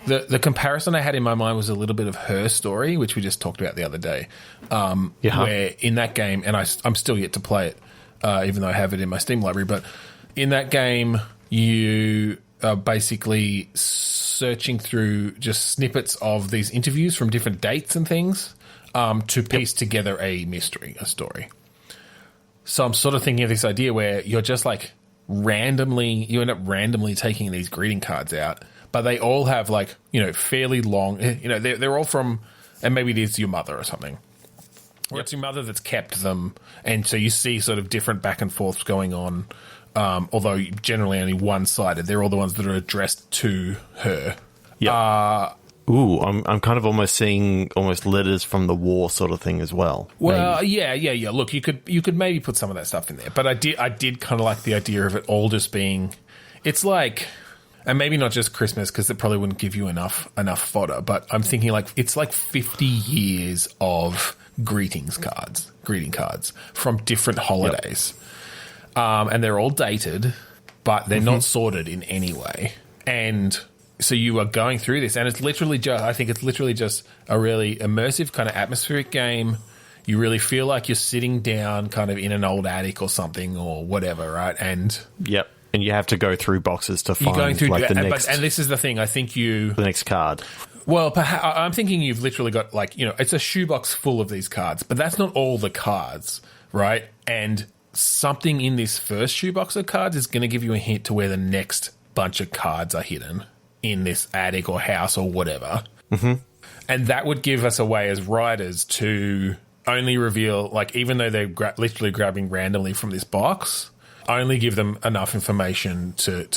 the comparison I had in my mind was a little bit of Her Story, which we just talked about the other day. Where in that game, and I'm still yet to play it, even though I have it in my Steam library, but in that game, you are basically searching through just snippets of these interviews from different dates and things to piece together a mystery, a story. So I'm sort of thinking of this idea where you're just like you end up randomly taking these greeting cards out, but they all have like, fairly long, they're all from, and maybe it is your mother or something. Or it's your mother that's kept them, and so you see sort of different back and forths going on, although generally only one-sided. They're all the ones that are addressed to her. Yeah. I'm kind of almost seeing letters from the war sort of thing as well. Well, maybe. Yeah. Look, you could maybe put some of that stuff in there, but I did kind of like the idea of it all just being, it's like, and maybe not just Christmas because it probably wouldn't give you enough fodder, but I'm thinking like it's like 50 years of greeting cards from different holidays. Yep. And they're all dated, but they're not sorted in any way. And so you are going through this, and it's literally just a really immersive kind of atmospheric game. You really feel like you're sitting down kind of in an old attic or something or whatever, right? And yep. And you have to go through boxes to find the next. And this is the thing. I think the next card. Well, I'm thinking you've literally got it's a shoebox full of these cards, but that's not all the cards, right? And something in this first shoebox of cards is going to give you a hint to where the next bunch of cards are hidden in this attic or house or whatever. Mm-hmm. And that would give us a way as writers to only reveal, like, even though they're literally grabbing randomly from this box, only give them enough information to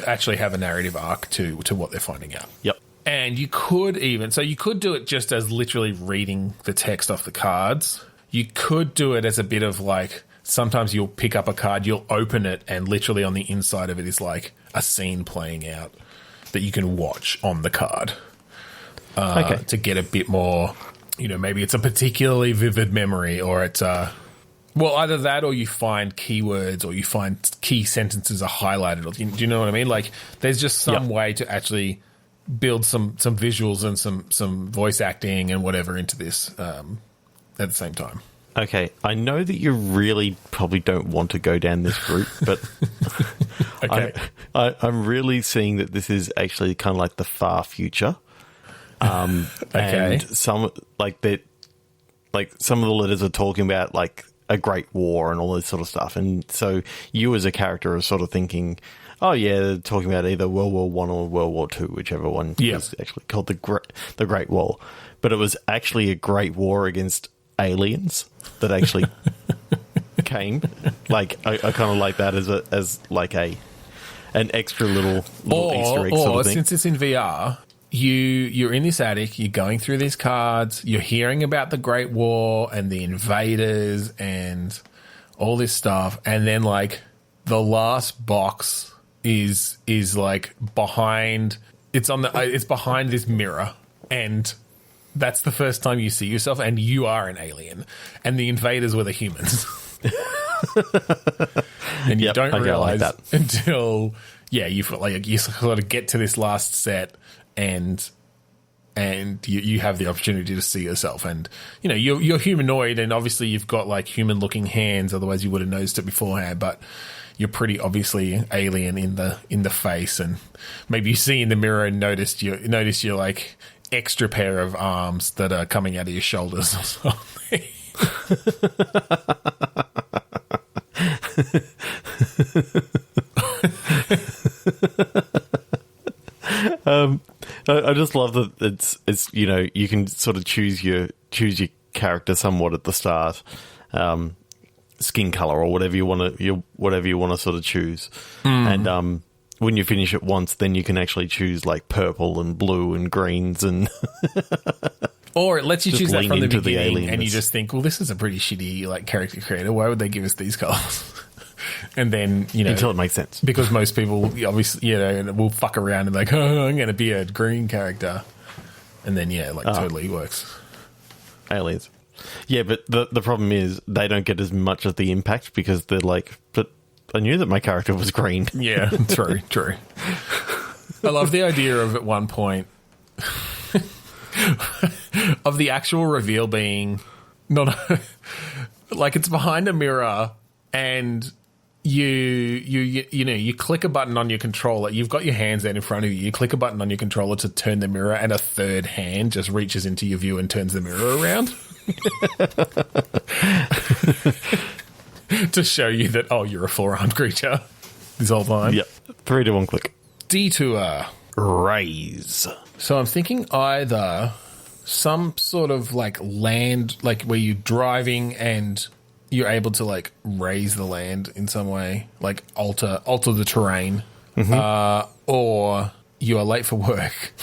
actually have a narrative arc to what they're finding out. Yep. And you could do it just as literally reading the text off the cards. You could do it as a bit of like, sometimes you'll pick up a card, you'll open it, and literally on the inside of it is like a scene playing out that you can watch on the card. To get a bit more, maybe it's a particularly vivid memory, or it's either that, or you find keywords, or you find key sentences are highlighted. Or, do you know what I mean? Like, there's just some way to actually build some visuals and some voice acting and whatever into this at the same time. Okay, I know that you really probably don't want to go down this route, but okay. I'm really seeing that this is actually kind of like the far future. Okay. And some of the letters are talking about like a great war and all this sort of stuff, and so you as a character are sort of thinking, oh yeah, they're talking about either World War I or World War II, whichever one is actually called the Great War, but it was actually a great war against aliens that actually came. Like I kind of like that as like an extra little Easter egg sort of thing. Since it's in VR, you're in this attic, you're going through these cards, you're hearing about the Great War and the invaders and all this stuff, and then like the last box is like behind. It's behind this mirror, and that's the first time you see yourself, and you are an alien, and the invaders were the humans. And you don't realize that until you feel like you sort of get to this last set, and you have the opportunity to see yourself, and you know you're humanoid, and obviously you've got like human looking hands, otherwise you would have noticed it beforehand, but you're pretty obviously alien in the face, and maybe you see in the mirror and notice your like extra pair of arms that are coming out of your shoulders or something. I just love that it's you know, you can sort of choose your character somewhat at the start, skin color or whatever you want to sort of choose, and when you finish it once, then you can actually choose like purple and blue and greens and. Or it lets you choose that from the beginning, and you just think, well, this is a pretty shitty like character creator. Why would they give us these colors? And then, you know, until it makes sense, because most people obviously, you know, will fuck around and like, oh, I'm going to be a green character, and then totally works. Aliens, yeah, but the problem is they don't get as much of the impact because they're like, but I knew that my character was green. Yeah, true. I love the idea of at one point. Of the actual reveal being not like it's behind a mirror, and you click a button on your controller. You've got your hands there in front of you. You click a button on your controller to turn the mirror, and a third hand just reaches into your view and turns the mirror around to show you that you're a 4-armed creature this whole time. Yep, 3 to 1 click. Detour. Raise. So I'm thinking either some sort of like land, like where you're driving and you're able to like raise the land in some way, like alter the terrain, or you are late for work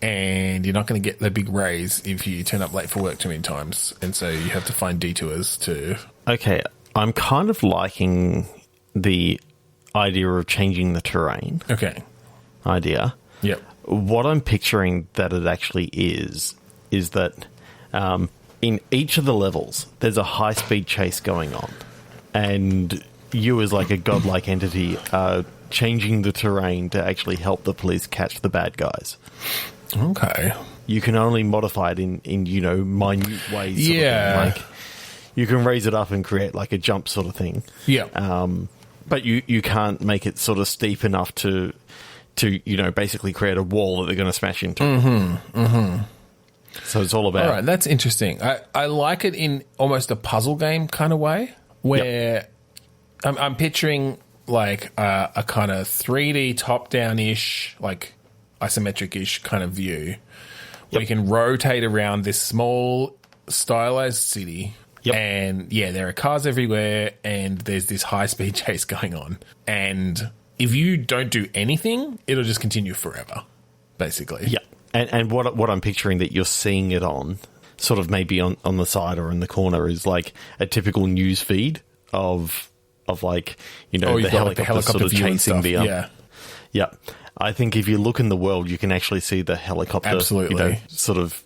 and you're not going to get the big raise if you turn up late for work too many times, and so you have to find detours to... Okay, I'm kind of liking the idea of changing the terrain. Okay. Idea. Yep. What I'm picturing that it actually is that in each of the levels, there's a high-speed chase going on, and you as like a godlike entity are changing the terrain to actually help the police catch the bad guys. Okay. You can only modify it in you know, minute ways. Yeah. Like, you can raise it up and create like a jump sort of thing. Yeah. But you can't make it sort of steep enough to you know, basically create a wall that they're going to smash into. So it's all about... All right, that's interesting. I like it in almost a puzzle game kind of way, where I'm picturing like a kind of 3D top-down-ish, like isometric-ish kind of view, where you can rotate around this small stylized city. Yep. And there are cars everywhere, and there's this high-speed chase going on. And if you don't do anything, it'll just continue forever, basically. Yeah. And what I'm picturing that you're seeing it on, sort of maybe on the side or in the corner, is like a typical news feed of like, you know, the helicopter sort of chasing the... Yeah. I think if you look in the world, you can actually see the helicopter, absolutely, you know, sort of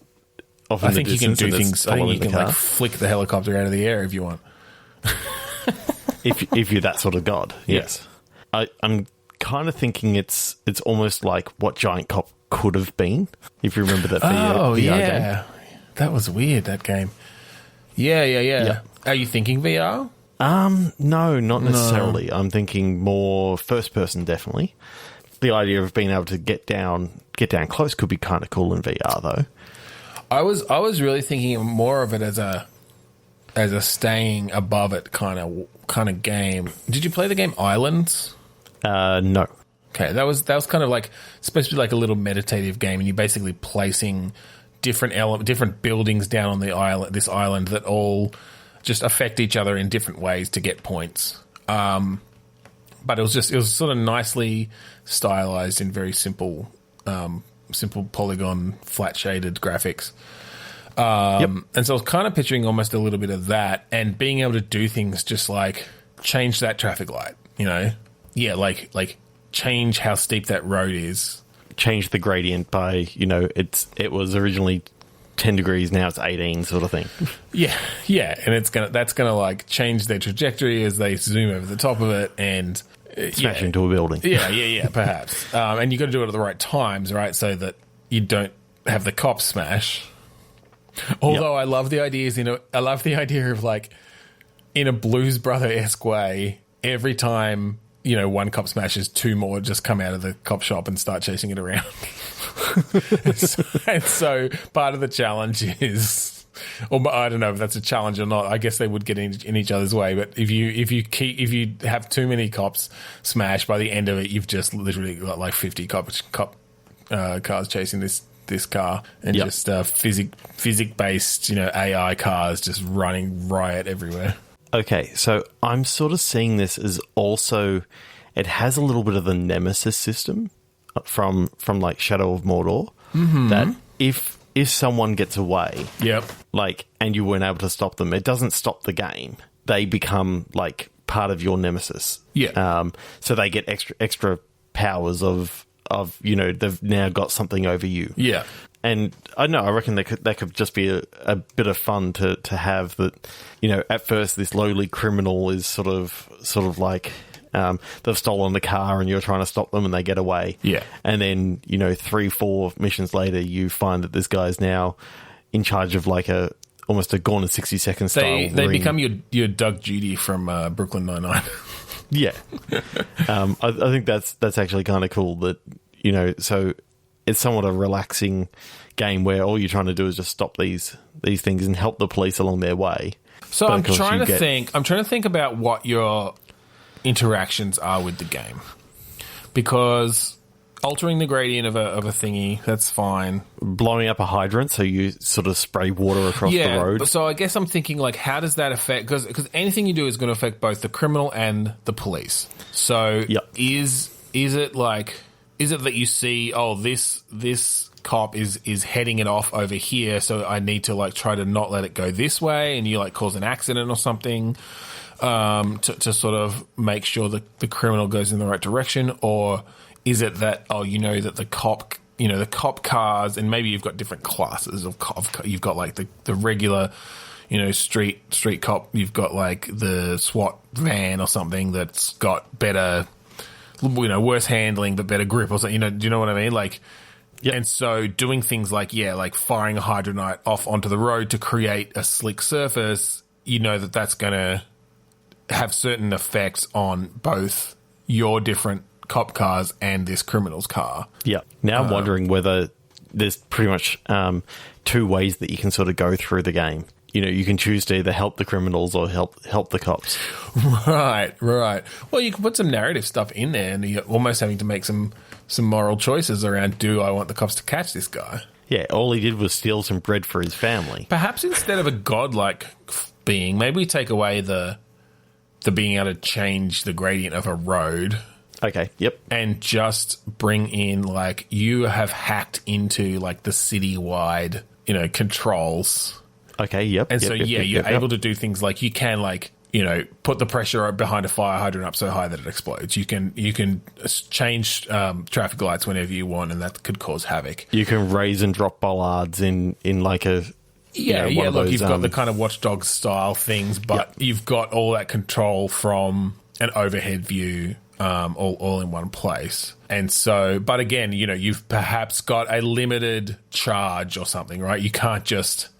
off in I the think you can do things. I think you can car. like flick the helicopter out of the air if you want. if you're that sort of god, yes. I'm kind of thinking it's almost like what Giant Cop could have been, if you remember that VR game. That was weird, that game. Yeah. Are you thinking VR? No, not necessarily. I'm thinking more first person, definitely. The idea of being able to get down close could be kind of cool in VR, though. I was really thinking more of it as a staying above it kind of game. Did you play the game Islands? No. Okay, that was kind of like supposed to be like a little meditative game, and you're basically placing different buildings down on this island that all just affect each other in different ways to get points. But it was sort of nicely stylized in very simple simple polygon, flat shaded graphics. And so I was kind of picturing almost a little bit of that, and being able to do things just like change that traffic light, you know? Yeah, like change how steep that road is. Change the gradient by, you know, it was originally 10 degrees, now it's 18 sort of thing. Yeah, and that's gonna like change their trajectory as they zoom over the top of it and smash into a building. Yeah, perhaps. And you got to do it at the right times, right? So that you don't have the cops smash. Although I love the ideas, I love the idea of like in a Blues Brother-esque way, every time, you know, one cop smashes, two more just come out of the cop shop and start chasing it around. and so part of the challenge is, or I don't know if that's a challenge or not. I guess they would get in each other's way. But if you have too many cops smash, by the end of it, you've just literally got like 50 cop cars chasing this car, and just physics based, you know, AI cars just running riot everywhere. Okay, so I'm sort of seeing this as also, it has a little bit of the Nemesis system from like Shadow of Mordor, that if someone gets away, like, and you weren't able to stop them, it doesn't stop the game. They become like part of your Nemesis. So they get extra powers of, you know, they've now got something over you. Yeah. And I reckon that could just be a bit of fun to have, that, you know, at first this lowly criminal is sort of like, they've stolen the car and you're trying to stop them and they get away. Yeah. And then, you know, 3-4 missions later, you find that this guy's now in charge of like almost a Gone in 60 Seconds style. They become your Doug Judy from Brooklyn Nine-Nine. Yeah. I think that's actually kind of cool that, you know, so it's somewhat a relaxing game where all you're trying to do is just stop these things and help the police along their way. So I'm trying to think about what your interactions are with the game, because altering the gradient of a thingy, that's fine. Blowing up a hydrant so you sort of spray water across the road. So I guess I'm thinking, like, how does that affect, because anything you do is going to affect both the criminal and the police. So is it that you see, oh, this cop is heading it off over here, so I need to like try to not let it go this way, and you like cause an accident or something to sort of make sure that the criminal goes in the right direction? Or is it that, oh, you know, that the cop cars, and maybe you've got different classes of cop, you've got like the regular, you know, street cop, you've got like the SWAT van or something that's got better, you know, worse handling but better grip or something, you know, do you know what I mean? Like, and so doing things like, like firing a hydronite off onto the road to create a slick surface, you know, that's going to have certain effects on both your different cop cars and this criminal's car. Yeah. Now I'm wondering whether there's pretty much two ways that you can sort of go through the game. You know, you can choose to either help the criminals or help the cops. Right. Well, you can put some narrative stuff in there, and you're almost having to make some moral choices around, do I want the cops to catch this guy? Yeah, all he did was steal some bread for his family. Perhaps instead of a godlike being, maybe we take away the being able to change the gradient of a road. Okay, yep. And just bring in, like, you have hacked into, like, the city-wide, you know, controls. Okay, yep. And you're able to do things like, you can, like, you know, put the pressure behind a fire hydrant up so high that it explodes. You can change traffic lights whenever you want, and that could cause havoc. You can raise and drop bollards in like a... Look, you've got the kind of Watch Dogs style things, but you've got all that control from an overhead view, all in one place. And so, but again, you know, you've perhaps got a limited charge or something, right? You can't just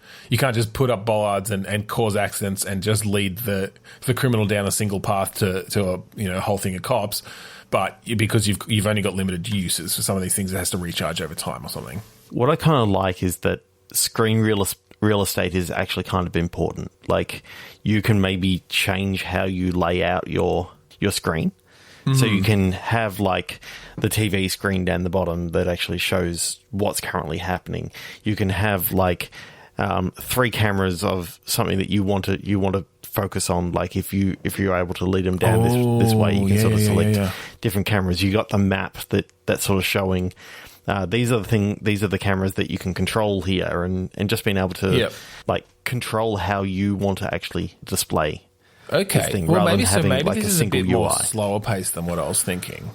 put up bollards and cause accidents and just lead the criminal down a single path to a, you know, whole thing of cops. But because you've only got limited uses for some of these things, it has to recharge over time or something. What I kind of like is that screen real estate is actually kind of important. Like, you can maybe change how you lay out your screen. Mm-hmm. So you can have like the TV screen down the bottom that actually shows what's currently happening. You can have like 3 cameras of something that you want to focus on. Like if you're able to lead them down this way, you can sort of select different cameras. You got the map that's sort of showing these are the cameras that you can control here, and just being able to like control how you want to actually display. Okay, thing, well maybe maybe this is a bit more slower paced than what I was thinking.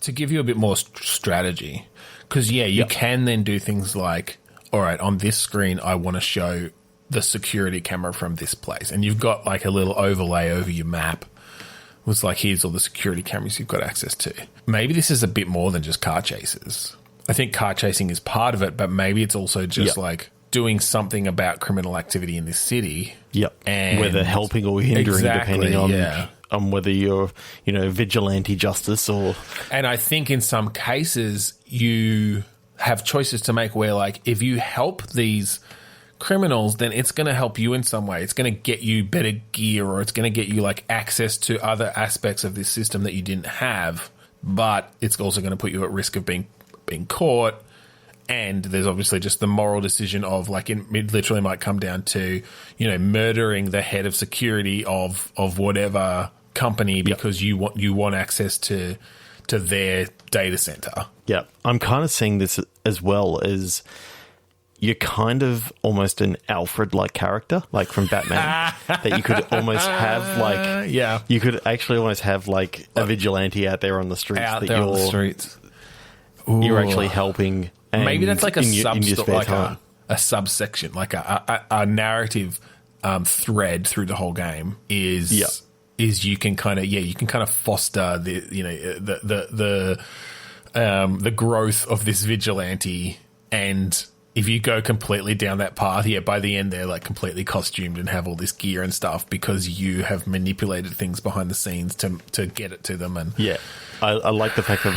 To give you a bit more strategy, because you can then do things like, all right, on this screen I want to show the security camera from this place, and you've got like a little overlay over your map. It's like, here's all the security cameras you've got access to. Maybe this is a bit more than just car chases. I think car chasing is part of it, but maybe it's also just like doing something about criminal activity in this city. Yep. And whether helping or hindering, depending on whether you're, vigilante justice or... And I think in some cases you have choices to make where, like, if you help these criminals, then it's going to help you in some way. It's going to get you better gear, or it's going to get you, like, access to other aspects of this system that you didn't have, but it's also going to put you at risk of being caught. And there's obviously just the moral decision of, like, it literally might come down to, murdering the head of security of whatever company because you want access to their data center. Yeah, I'm kind of seeing this as well as you're kind of almost an Alfred-like character, like from Batman, that you could almost have, like, you could actually almost have, like, a vigilante out there on the streets you're actually helping. Maybe that's like a subsection, like a narrative thread through the whole game is you can kind of foster the growth of this vigilante. And if you go completely down that path, by the end they're like completely costumed and have all this gear and stuff because you have manipulated things behind the scenes to get it to them. And I like the fact that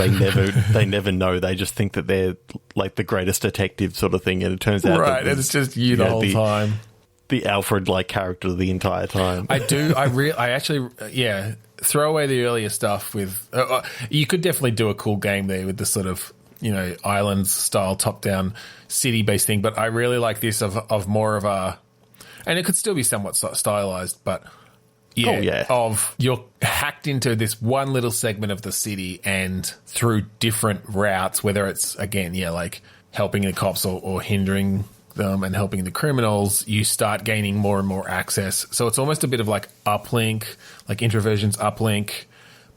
they never know. They just think that they're like the greatest detective sort of thing, and it turns out right, and it's just you the whole time. The Alfred-like character the entire time. I actually throw away the earlier stuff with. You could definitely do a cool game there with the sort of islands style top down city based thing, but I really like this of more of a, and it could still be somewhat stylized, but. Of you're hacked into this one little segment of the city, and through different routes, whether it's like helping the cops or hindering them and helping the criminals, you start gaining more and more access. So it's almost a bit of like uplink, like Introversion's uplink,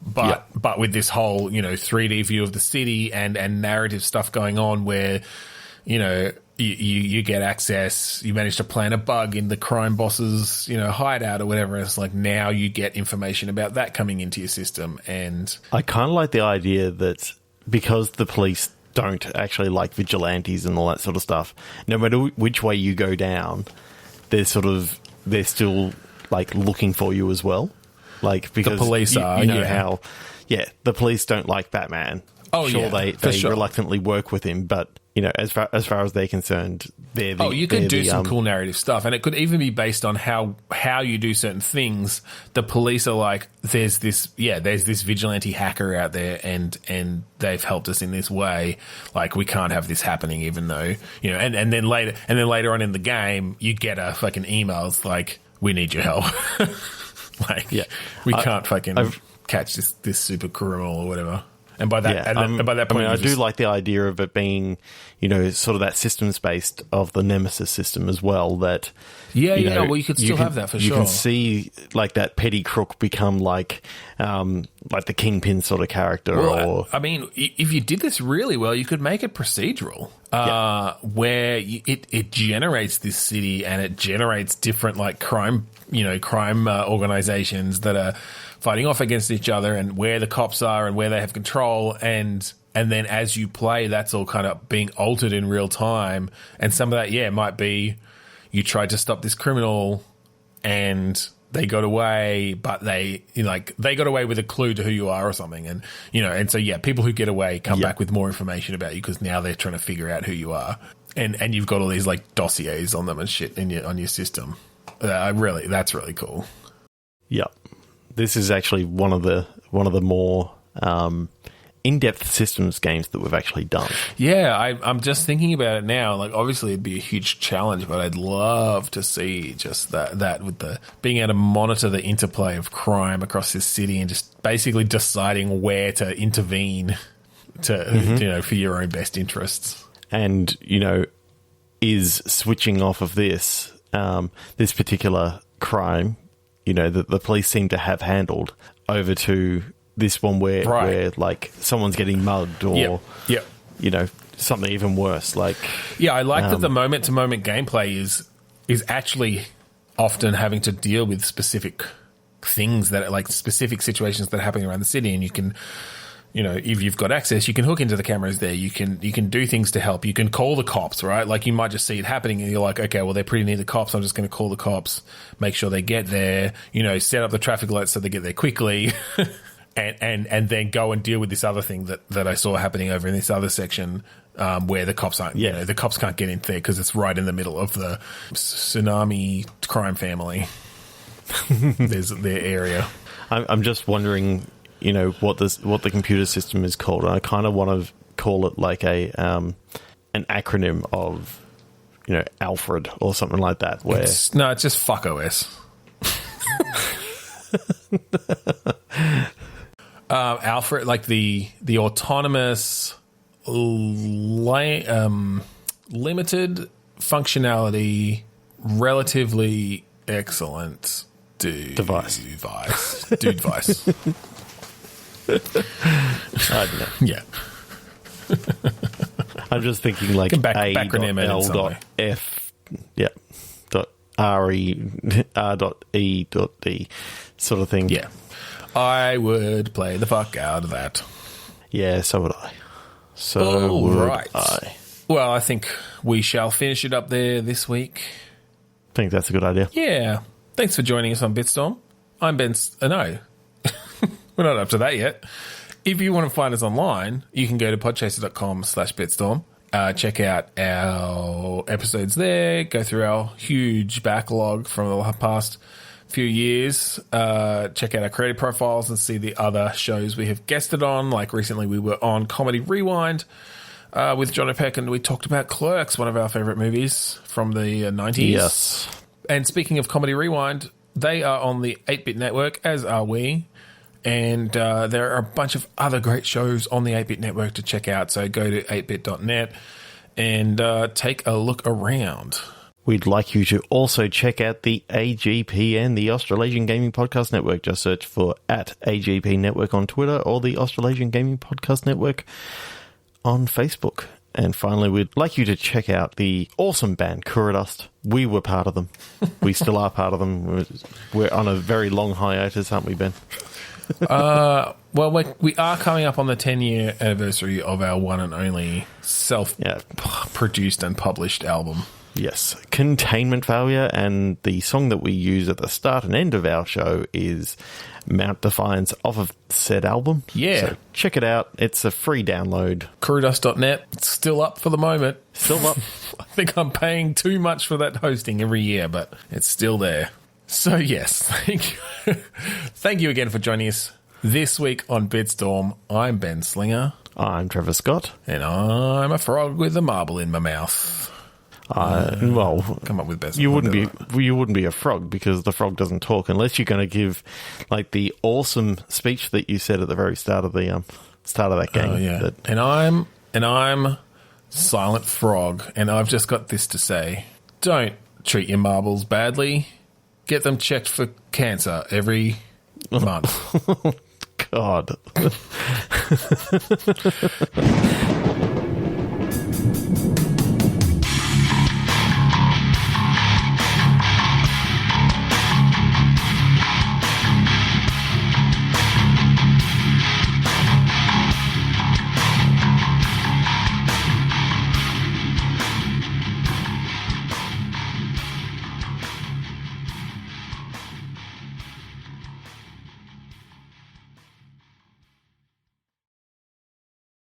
but with this whole 3D view of the city and narrative stuff going on where you get access, you manage to plant a bug in the crime boss's, hideout or whatever. It's like now you get information about that coming into your system. And I kind of like the idea that because the police don't actually like vigilantes and all that sort of stuff, no matter which way you go down, they're still like looking for you as well. Like, because the police are, how, the police don't like Batman. Oh, sure, they reluctantly work with him, but as far as they're concerned, they're the. You could do some cool narrative stuff, and it could even be based on how you do certain things. The police are like, there's this vigilante hacker out there, and they've helped us in this way. Like, we can't have this happening, even though and then later on in the game, you get a fucking email. It's like, we need your help. We can't catch this super criminal or whatever. And by that, by that point, I do like the idea of it being, sort of that systems based of the Nemesis system as well. That well, you could still have that for sure. You can see like that petty crook become like the kingpin sort of character. Well, I mean, if you did this really well, you could make it procedural, where it generates this city and it generates different like crime organizations that are fighting off against each other, and where the cops are and where they have control, and then as you play, that's all kind of being altered in real time. And some of that, might be you tried to stop this criminal and they got away, but they got away with a clue to who you are or something, and and so people who get away come back with more information about you because now they're trying to figure out who you are, and you've got all these like dossiers on them and shit on your system. That's really cool. Yep. This is actually one of the more in-depth systems games that we've actually done. Yeah, I'm just thinking about it now. Like, obviously, it'd be a huge challenge, but I'd love to see just that with the being able to monitor the interplay of crime across this city and just basically deciding where to intervene to for your own best interests. And, is switching off of this particular crime, that the police seem to have handled over to this one where like someone's getting mugged or, something even worse. Like, I like that the moment to moment gameplay is actually often having to deal with specific things that are like specific situations that are happening around the city, and you can, if you've got access, you can hook into the cameras there. You can do things to help. You can call the cops, right? Like you might just see it happening and you're like, okay, well, they're pretty near the cops. I'm just going to call the cops, make sure they get there, set up the traffic lights so they get there quickly and then go and deal with this other thing that I saw happening over in this other section where the cops aren't, the cops can't get in there because it's right in the middle of the tsunami crime family. There's their area. I'm just wondering, what the computer system is called. And I kind of want to call it like an acronym of, A.L.F.R.E.D or something like that. Where it's just fuck OS. A.L.F.R.E.D, like the autonomous, limited functionality, relatively excellent device. I don't know. Yeah. I'm just thinking like A.L.F. .R.E.D sort of thing. Yeah. I would play the fuck out of that. Yeah, so would I. I. Well, I think we shall finish it up there this week. I think that's a good idea. Yeah. Thanks for joining us on Bitstorm. I'm Ben... no. We're not up to that yet. If you want to find us online, you can go to podchaser.com/Bitstorm. Check out our episodes there. Go through our huge backlog from the past few years. Check out our creative profiles and see the other shows we have guested on. Like recently we were on Comedy Rewind with John O'Peck, and we talked about Clerks, one of our favourite movies from the 90s. Yes. And speaking of Comedy Rewind, they are on the 8-Bit Network, as are we. And there are a bunch of other great shows on the 8-Bit Network to check out. So go to 8bit.net and take a look around. We'd like you to also check out the AGPN, the Australasian Gaming Podcast Network. Just search for @AGP Network on Twitter or the Australasian Gaming Podcast Network on Facebook. And finally, we'd like you to check out the awesome band Kuradust. We were part of them. We still are part of them. We're on a very long hiatus, aren't we, Ben? Well, we are coming up on the 10-year anniversary of our one and only self-produced and published album. Yes, Containment Failure, and the song that we use at the start and end of our show is Mount Defiance off of said album. Yeah. So check it out. It's a free download. Kuradust.net. It's still up for the moment. Still up. I think I'm paying too much for that hosting every year, but it's still there. So, yes, thank you. Thank you again for joining us this week on Bitstorm. I'm Ben Slinger. I'm Trevor Scott. And I'm a frog with a marble in my mouth. Well, come up with best. You wouldn't be a frog because the frog doesn't talk unless you're going to give like the awesome speech that you said at the very start of the that game. Oh yeah, and I'm Silent Frog, and I've just got this to say: don't treat your marbles badly. Get them checked for cancer every month. God.